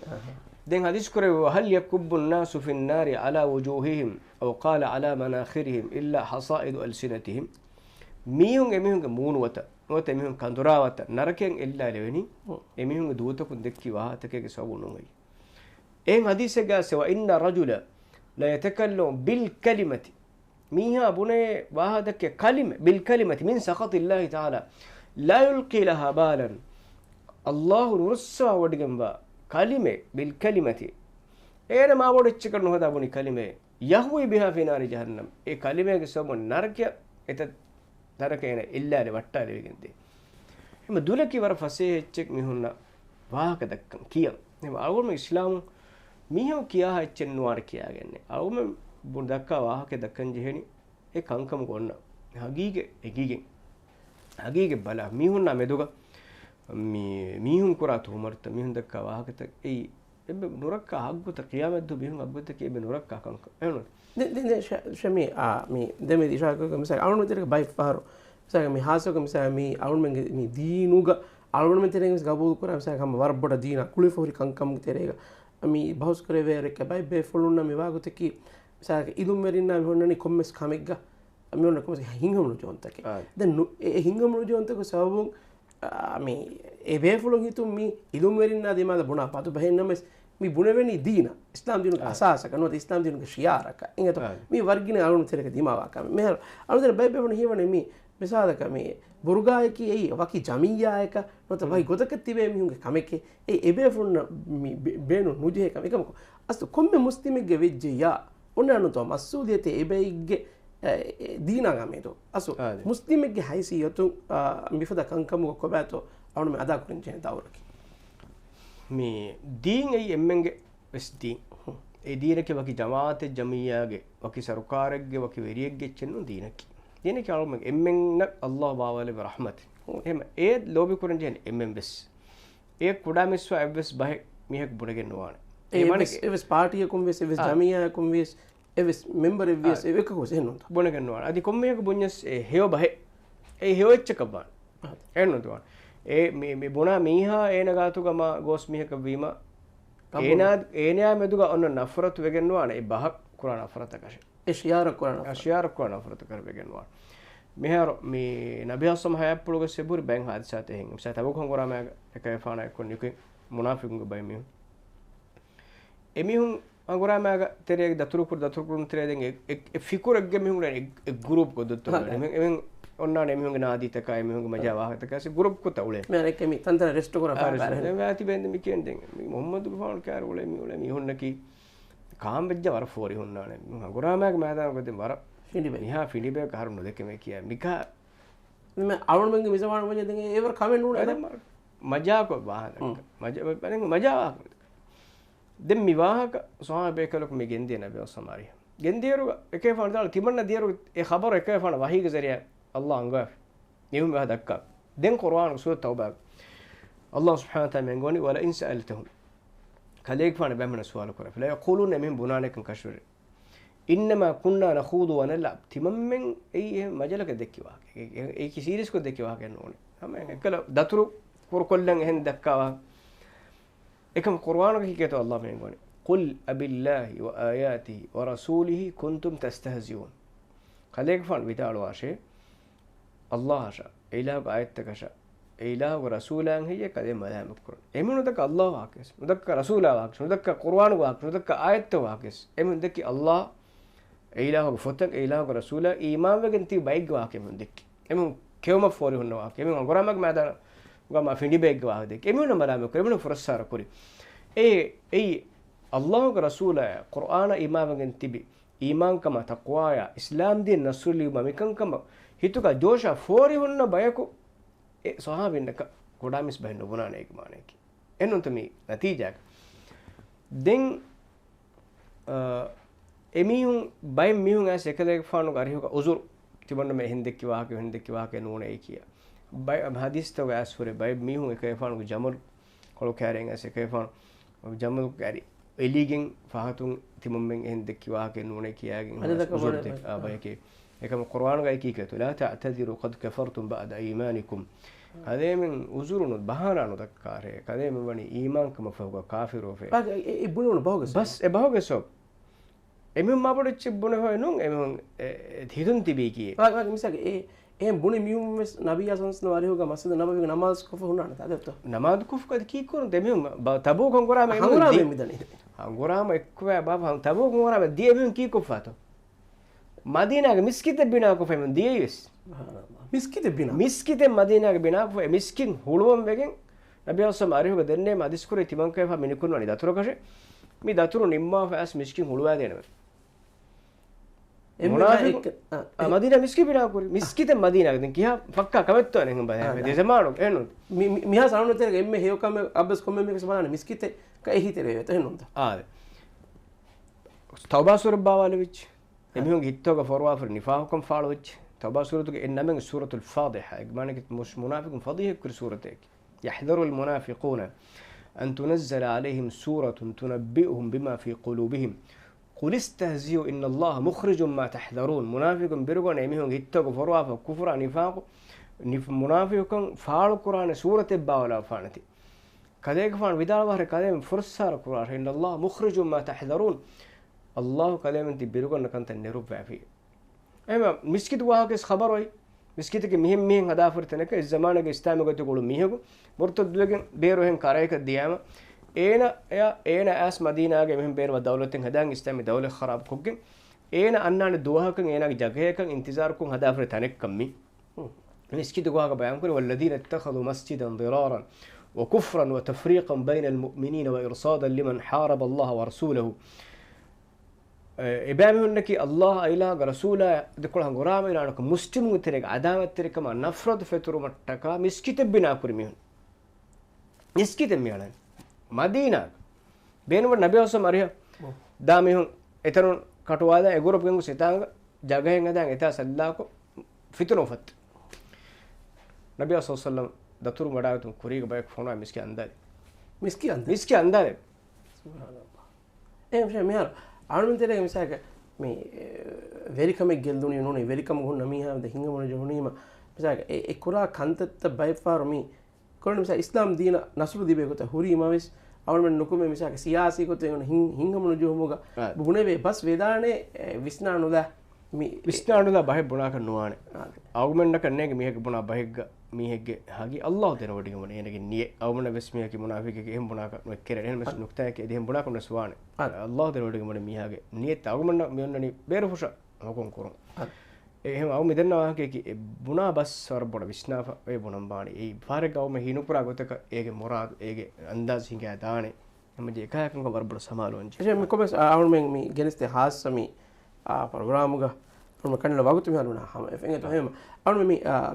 den hadis kore hal yakubbu an-nas fi an-nar ala wujuhihim aw qala ala manakhirihim illa hasa'id alsinatihim miyun emihun ge munu wata wata emihun kandura wata naraken illa leveni emihun duuta kun dekki wahatake ge sabunu ngai en hadise ga se wa inna rajula la yatakallamu bil kalimati ميها بني وهذاك كلمة بالكلمة من سخط الله تعالى لا يلقي لها بالا الله نرسى ودجنبا كلمة بالكلمة أنا ما أقول تشكر إنه هذا بني كلمة يهوي بها في نار جهنم إيه كلمة كسبوا نرك إت نرك أنا إلا لبتة لبيجندي هم دولة كي ورا فسيه تشك ميهونا وهكذا كيا هم أقول من الإسلام ميهم كيا هاي تشنوار كيا جنة أقول من බුදක්කා වාහක දක්කන් ජෙහෙනි ඒ කංකම ගොන්න හගීගේ එගීගෙන් හගීගේ බල මිහුන්නා මෙදුග මිහුන් කරා තුමර්ත මිහුන් දක්කා වාහකත ඒ එබ්බ නුරක්කා හග්ගත කියාමද්දු මිහුන් අග්ගත කේබ නුරක්කා කංක එනො de shami mi demi ishaka ko misal awun metere bay faro misal mi haso ko misal mi awun men mi diinuga awun metere mis gabu kora misal kam warboda diina kuli fori kankam terega mi bahus kore vere ke bay be fulunna mi wagote ki misal ilum merinna mi honnani kommes kamegga අමියොන්න කොහොමද හිංගමුණු ජොන්තකේ දැන් ඒ හිංගමුණු ජොන්තක සවබුන් මේ ඒ බේෆුලුන් හිතුම් මේ ඉදුම් වෙරින්නා දෙමාද බුණා පතු බහෙන්නම මේ බුණවෙනි දීන ඉස්ලාම් දිනුක අසාසක නොත ඉස්ලාම් දිනුක ශියාරක ඉංගත මේ වර්ගින අලුණු තෙරක දිමාවාක මෙහෙර අලුතෙන් බයිබෙවන හිවනේ මේ මෙසාදක මේ බුරුගායකී ඒ වකි ජමියායක නොත වයි ගොතක තිබේ මිහුගේ කමකේ ඒ එබේෆුන්න මේ බේනු නුජේ කමකම අස්තු කොම්මේ මුස්ලිමෙක්ගේ වෙජ්ජියා ඔන්නනු තෝ මස්සූදියතේ එබෙයිගේ දීනාගමේතෝ අසු මුස්ලිමෙක්ගේ හයිසියතු මිෆද කංකම කොබෑතෝ අවුන මේ අදා කුරින් ජෙන තවරකි මේ දීන් ඒ එම්මෙන්ගේ වෙස්දී ඒ දීනක වකි ජමාතේ ජමියාගේ වකි සරුකාරෙක්ගේ වකි වෙරියෙක්ගේ චෙන්නු දීනකි දීනක අලුම එම්මෙන් අල්ලාහ් බාවලේ රහමත් එහෙම ඒ ලෝබි කුරින් ජෙන එම්මෙන් වෙස් ඒ කුඩා මිස්වා එවස් බහ මිහක් බුණගෙන නෝවානේ ඒ මනේ එවස් පාටියකුම් වෙස් එවස් ජමියාකුම් වෙස් එවස් මෙම්බර් එවස් ඒක කොසෙන්නොත් බුණගෙන නෝවානේ අදි කොම්මේක බුඤ්ඤස් ඒ හේව බහ ඒ හේවෙච්ච කබාන එන්නොත් ඒ මේ බුණා මීහා ඒන ගාතු ගම ගෝස් මිහක වීම ඒනා මෙදුග ඔන්න නෆරත් වෙගෙන්නවාන ඒ බහක් කුරාන නෆරත කෂේ ඒ ශියාර කුරාන නෆරත කර වෙගෙන්නවා මෙහර මේ නබිය සමහය පුලුග සෙබුරි බැං හාදිසාත එහෙන් මිසා තබ කොන් ගොරාම එකේ ෆානා කොන් නිකේ මුනාෆිකුන් බයි මිහු එමිහුන් අගොරාමග තෙරේ දතුරු කුරු තෙරේ දෙන් ඒ ෆිකුරක් ගෙ මිහුන් ඒ ගෲප් කොදොත් එමෙන් ඔන්නානේ මිහුන්ගේ නාදීතකයි මිහුන්ගේ මජාවාහතකයි ගෲප් කුත උලේ මම එක්කෙමි තන්තර රෙස්ටෝ කරා පාරේ වැති බෙන්ද මි කියන්නේ මොහම්මද් ගෆාන් කාර උලේ මි උලේ මිහුන්නකි කාම් වෙජ්ජ වර ෆෝරි හොන්නානේ මිහුන් අගොරාමග මෑදාන කොතෙන් වර ෆිලිබේ නිහා ෆිලිබේ කරුණු දෙක මේ කිය මිකා මම අවුරුමගේ මිසමාන මජ දෙන් ඒවර කමෙන්ට් උනේ මජාක වාහන මජාවාක දැන් මිවාහක සහාබේ කලක මේ ගෙන්දිය නබිය සමාරිය ගෙන්දියරු එකේ ෆාන දාලා තිමන්න දියරු ඒ خبر එකේ ෆාන වහීගේ zariya Allah angaf nihum hadakka den Qur'an surat tawbah Allah subhanahu wa ta'ala mengoni wala in sa'altahum kaleek fana bamna suwal kora fala yaquluna min bunanakum kashur inma kunna nakhudu wa nal'ab timammen ay majalaka dekkiwa ay ki series ko dekkiwa genone ama ekala daturu kurkollan hen dakkawa ekam Qur'an ko hiketo Allah mengoni qul abillahi wa ayatihi wa rasulihi kuntum tastahzi'un kaleek fana vidalu ashe Allah asha ilahu ayat kasha ilahu rasulan hiya kade madam kurun emun dak Allah wakes dak rasula wakes dak Qur'an wakes dak ayat wakes emun dak Allah ilahu fotak ilahu rasula iman wegen ti bayg wakes emun dak emun kewma fori hunna wakes emun goramak madana gama findi bayg wakes dak emun madam kurun emun furasara kuri ei Allah rasula Qur'an iman wegen tibi iman kama taqwa islam din nasuli mamikan kama හිතුක ජෝෂා ෆෝරි වුණ බයකු ඒ සහාබින්නක කොඩාමිස් බහින්න වුණානේ ඒක මානේකි එන්නොන්ත මේ නතිජාක දෙන් එමිහුන් බයි මිහුන් ඇස් එකලේක ෆානු ගරිහුක උසුර් තිබන්න මේ හින්දෙක්කි වාහක නෝනේ කිය බයි හදිස් තව ඇස් ෆොරේ බයි මිහුන් එකේ ෆානු ජමල් කොල කෑරෙන් ඇස් එකේ ෆානු ජමල් කෑරි එලිගෙන් ෆහතුන් තිමම්මෙන් හින්දෙක්කි වාහක නෝනේ කියාගෙන් උසුර් දෙක බයකේ එකම කුර්ආන ගයි කීකතු ලා තඅතදිරු قد كفرتم بعد ايمانكم هذا من عذرن بهانا نذكره كذا من بني ايمان كما فوق كافر وفي اي بنون بهوغس بس e بهوغس එමෙන් මාපඩච්ච බොන හොය නුන් එමෙන් හිතුන් තිබී කී වාග මිසක ඒ බුනේ මියුම් නබිය සංස්න වරිහුග මස්ද නබිය නමාස් කොෆ හුනාන තදත්ත නමාද කොෆ කද කී කරුන් දෙමෙන් තබෝ කොන් කරාම හංගුරාම මිදනේ හංගුරාම එක්ව බබ තබෝ කොන් කරාම දියෙමෙන් කී කොෆාතෝ මදීනාගේ මිස්කිත බිනා කොෆ එමෙන් දියෙස් මිස්කිත මදීනාගේ බිනා කොෆ මිස්කින් හුළුවම් වෙගෙන් නබිය සම අරිහුග දෙන්නේ මදිස් කුරේ තිමන් කේෆා මිනිකුන් වනි දතුර කෂේ මේ දතුරු නිම්මා ෆෑස් මිස්කින් හුළුවා දෙනවා මුනාෆික් මදීනා මිස්කි බිනා කුරි මිස්කිත මදීනාගේ දැන් කියා ෆක්කා කවෙත්තුවනේ හම් බෑ දෙසමානෝ එන්නු මිහා සානුතර එම්මේ හේවකම අබ්බස් කොම්මේ මේක සමාන මිස්කිත කයි හිතරේ වෙත එන්නුන්ද ආද තවබා සූර බාවල විච් එමිහුන් හිටෝග ෆෝර්වා ෆර් නිෆාහකම් ෆාලෝ විච් තවබා සූරතුගේ එන්නමෙන් සූරතුල් ෆාදිහා එග්මානක මුස් මුනාෆිකුන් ෆාදිහ කුර සූරතේක يحذر المنافقون أن تنزل عليهم سورة تنبئهم بما في قلوبهم قل استهزئوا إن الله مخرج ما تحذرون منافق برغون يميهم هيتوك فروا كفر نفاق منافق فعل القرآن سورة باولا فانتي كذلك فان بدال ظهر كلام فرصار القرآن إن الله مخرج ما تحذرون الله كلام انت برغون كنت نروب في එහෙම මිස්කිත වාහකස් خبرයි මිස්කිතක මිහෙන් හදාෆර්තනක ඒ zamaanage islaamigatu golu mihegu murtaddugen beero hen karayka diyama eena as madinaage mehem beerwa dawlaten hadan islami dawla kharab koggen eena annane duwahakan eenage jagahekan intizar kun hadaafirtanek kammi مسكيد قواقع بيانكون والذين اتخذوا مسجدا ضرارا وكفرا وتفريقا بين المؤمنين وإرصادا لمن حارب الله ورسوله إبامه إنك الله إله رسوله دكولها غرام إلى أنك مسلم تريك عدامة تريك ما نفرد فترة متكا مسكيد بنا كريمون مسكيد ميالن مدينة بينما النبي صلى الله عليه وسلم دامهم إترون كتوادا إغروب كنغو ستانغ جاغهن غدان إتا سلاكو فتنو فت نبي صلى الله عليه وسلم دتور مداوتم كوريغ بايك فونا مسكي أندال سبحان الله مش ميار عالم ترى مساك مي veerikame gelduni nune veerikam gun namiha de hinga mon johunima مساك ekura kantatta bayfar mi korne misa islam dina nasru dibe gota huri mavis awmen nukume مساك siyasi gote hinga mon johumuga buneve bas vedane visna nuda mi visna nuda bahe bunaka nuane awmen nakanne mihege buna bahegga mihegge hagi allah dena wodiga mon enege niye awmen vesmiya ki munafike ke hem bunaka no kere en mes nukta ke de hem bunaka no swane allah dena wodiga mon mihage niye awmen miyonnani beru fusha akon kurun එහෙම අවු මෙදන්නවා කේ බුණා bus වරබොඩ විශ්නාප ඒ බුණම් බාණි ඒ පාරේ ගවම හිනුපුරා ගොතක ඒගේ මොරාද ඒගේ අන්දාස් හිඟා දානේ එමෙ එකයකම වරබොඩ සමාලොන්ජි එසේ මෙ කොබස් අවුන් මෙන් මි ගෙනස්තේ හාස්සමි ප්‍රෝග්‍රෑමුග ප්‍රොම කන්නල වගුතු මිහරුණා හම එෆෙන් තෝ එහෙම අවුන්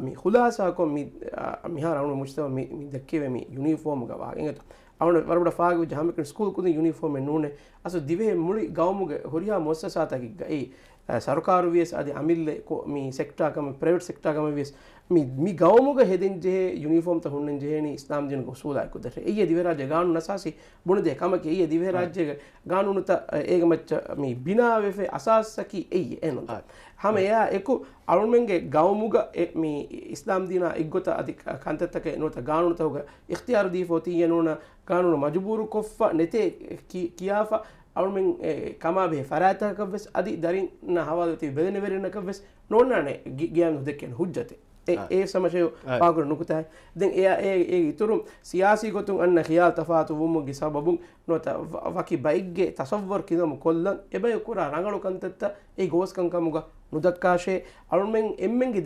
මි ખુලාසා කො මි මිහාර අවුන් මුස්තම මි දක්කේ මි යුනිෆෝම් ග වාගෙන් එතෝ අවුන් වරබොඩ ෆාගු ජහමක ස්කූල් කුදි යුනිෆෝම් නුනේ අසු දිවේ මුලි ගවමුග හොරියා මොස්සසාතකි ඒ सरकार वियस आदि अमिल्ले को मी सेक्टर का मी प्राइवेट सेक्टर का मी वियस मी गावमुग हेदिन जे यूनिफॉर्म त हुन्नन जे नि इस्लाम दिन को सूला को दरे ये दिवेरा जे गानु नसासी बुण दे कम के ये दिवेरा जे गानु न त एक मच मी बिना वेफे असास सकी ए एनो हम या एको अरुणमेंगे गावमुग मी इस्लाम दिना इगोत आदि कांतत के नो त गानु त होगा इख्तियार दी फोती ये नो न गानु मजबूर कोफा नेते कियाफा අවුන් කමාබේ ෆරාතක වෙස් අදි දරින් නහවලති බෙදෙන වෙරෙනක වෙස් නොන්නනේ ගියන් දෙකෙන් හුජ්ජතේ ඒ සමශය පාගුර නුකුතයි දැන් ඒ ඉතුරු සියාසි ගොතුන් අන්න ඛියාල් තෆාතු වුමුගේ සබබුන් නොත වකි බයිග්ගේ තසවර් කිදම කොල්ලන් එබය කුරා රංගලු කන්තත්ත ඒ ගෝස්කම් කමුග නුදක්කාෂේ අරුන්ෙන් එම්මෙන්ගේ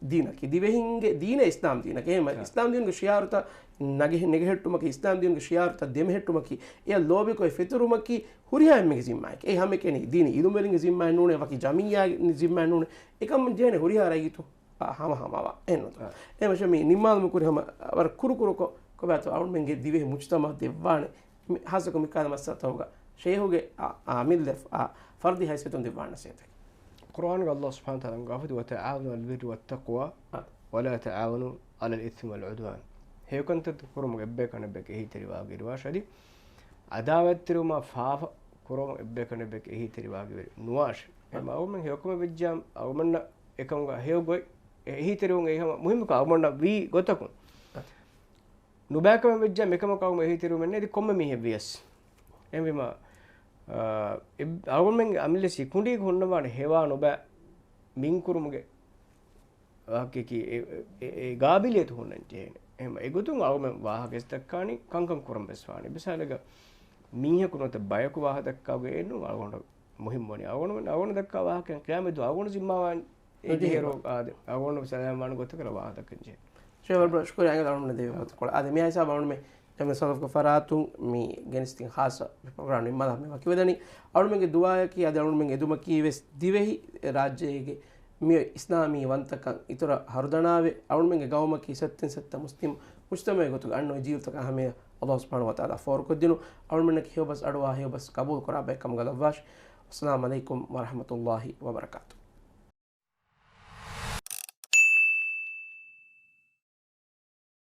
දීන කිදිවෙහින්ගේ දීන ඉස්ලාම් දීන කේම ඉස්ලාම් දීනගේ ශියාරත නගේ නෙගෙහෙට්ටුමක ඉස්ලාම් දීනගේ ශියාරත දෙමෙහෙට්ටුමකි එය ලෝබිකෝ ෆිතුරුමකි හුරියා එම්මෙගේ සිම්මායි ඒ හැම කෙනෙක් දීන ඉදුමෙලින්ගේ සිම්මායි නුනේ වකි ජමියාගේ සිම්මායි නුනේ එකම ජේනේ හුරියා රයිතු hama hama eno ema shami nimal mukuri hama war kuru ko bato awun menge dive mujtama devane hasako mikada masatawga sheyhuge amil fardi haysetun devana sete qur'an allah subhanahu wa ta'ala ngafati wa ta'awunu al birri wat taqwa wa la ta'awunu ala al ithmi wal udwan he konta kurum ebbe kan ebbe ke hiteri wage riwashadi adawattiruma faafa kurum ebbe kan ebbe ke hiteri wage nuwash ema awun he okuma vejjam awun ekam heogoy හිතරුන් එහෙම මුහිම කවමන්න වී ගොතකුන් නුබෑකම වෙජ්ජ මෙකම කවම හිතරු මෙන්නේ දි කොම්ම මිහෙ වියස් එම්විම අවුමෙන් අමිල්ල සිකුණ්ඩි කොන්නවාන හේවා නොබෑ මින්කුරුමුගේ වාක්‍යකි ඒ ගාබිලියතු හොන්නන් ජේන එහෙම ඒගොතුන් අවුමෙන් වාහකස් දක්කානි කංකම් කුරම් බස්වානි බසලග මීහකුනත බයකු වාහ දක්කාගේ එන්නු අවුන මුහිම වනි අවුන දක්කා වාහකෙන් ක්‍යාමෙදු අවුන සිම්මාවන් ඒහෙරෝ ආද අවුන සලාමාන ගොත කර වාහ දක්කන්ජේ شباب شكرا على العلم الذي يقول هذا مي حساب علم جمع صرف كفاراتون مي جنستين خاصة بروجرام ما ده ما كي بدني علم من الدعاء كي هذا علم من الدعاء كي بس ديوه راجع مي إسلامي وانتك إتورا هردنا علم من الجوام كي ست مسلم مجتمع يقول أنه يجيب تك همه الله سبحانه وتعالى فور كدينه علم منك هو بس أدعاء هو بس قبول قرابة كم قلباش السلام عليكم ورحمة الله وبركاته.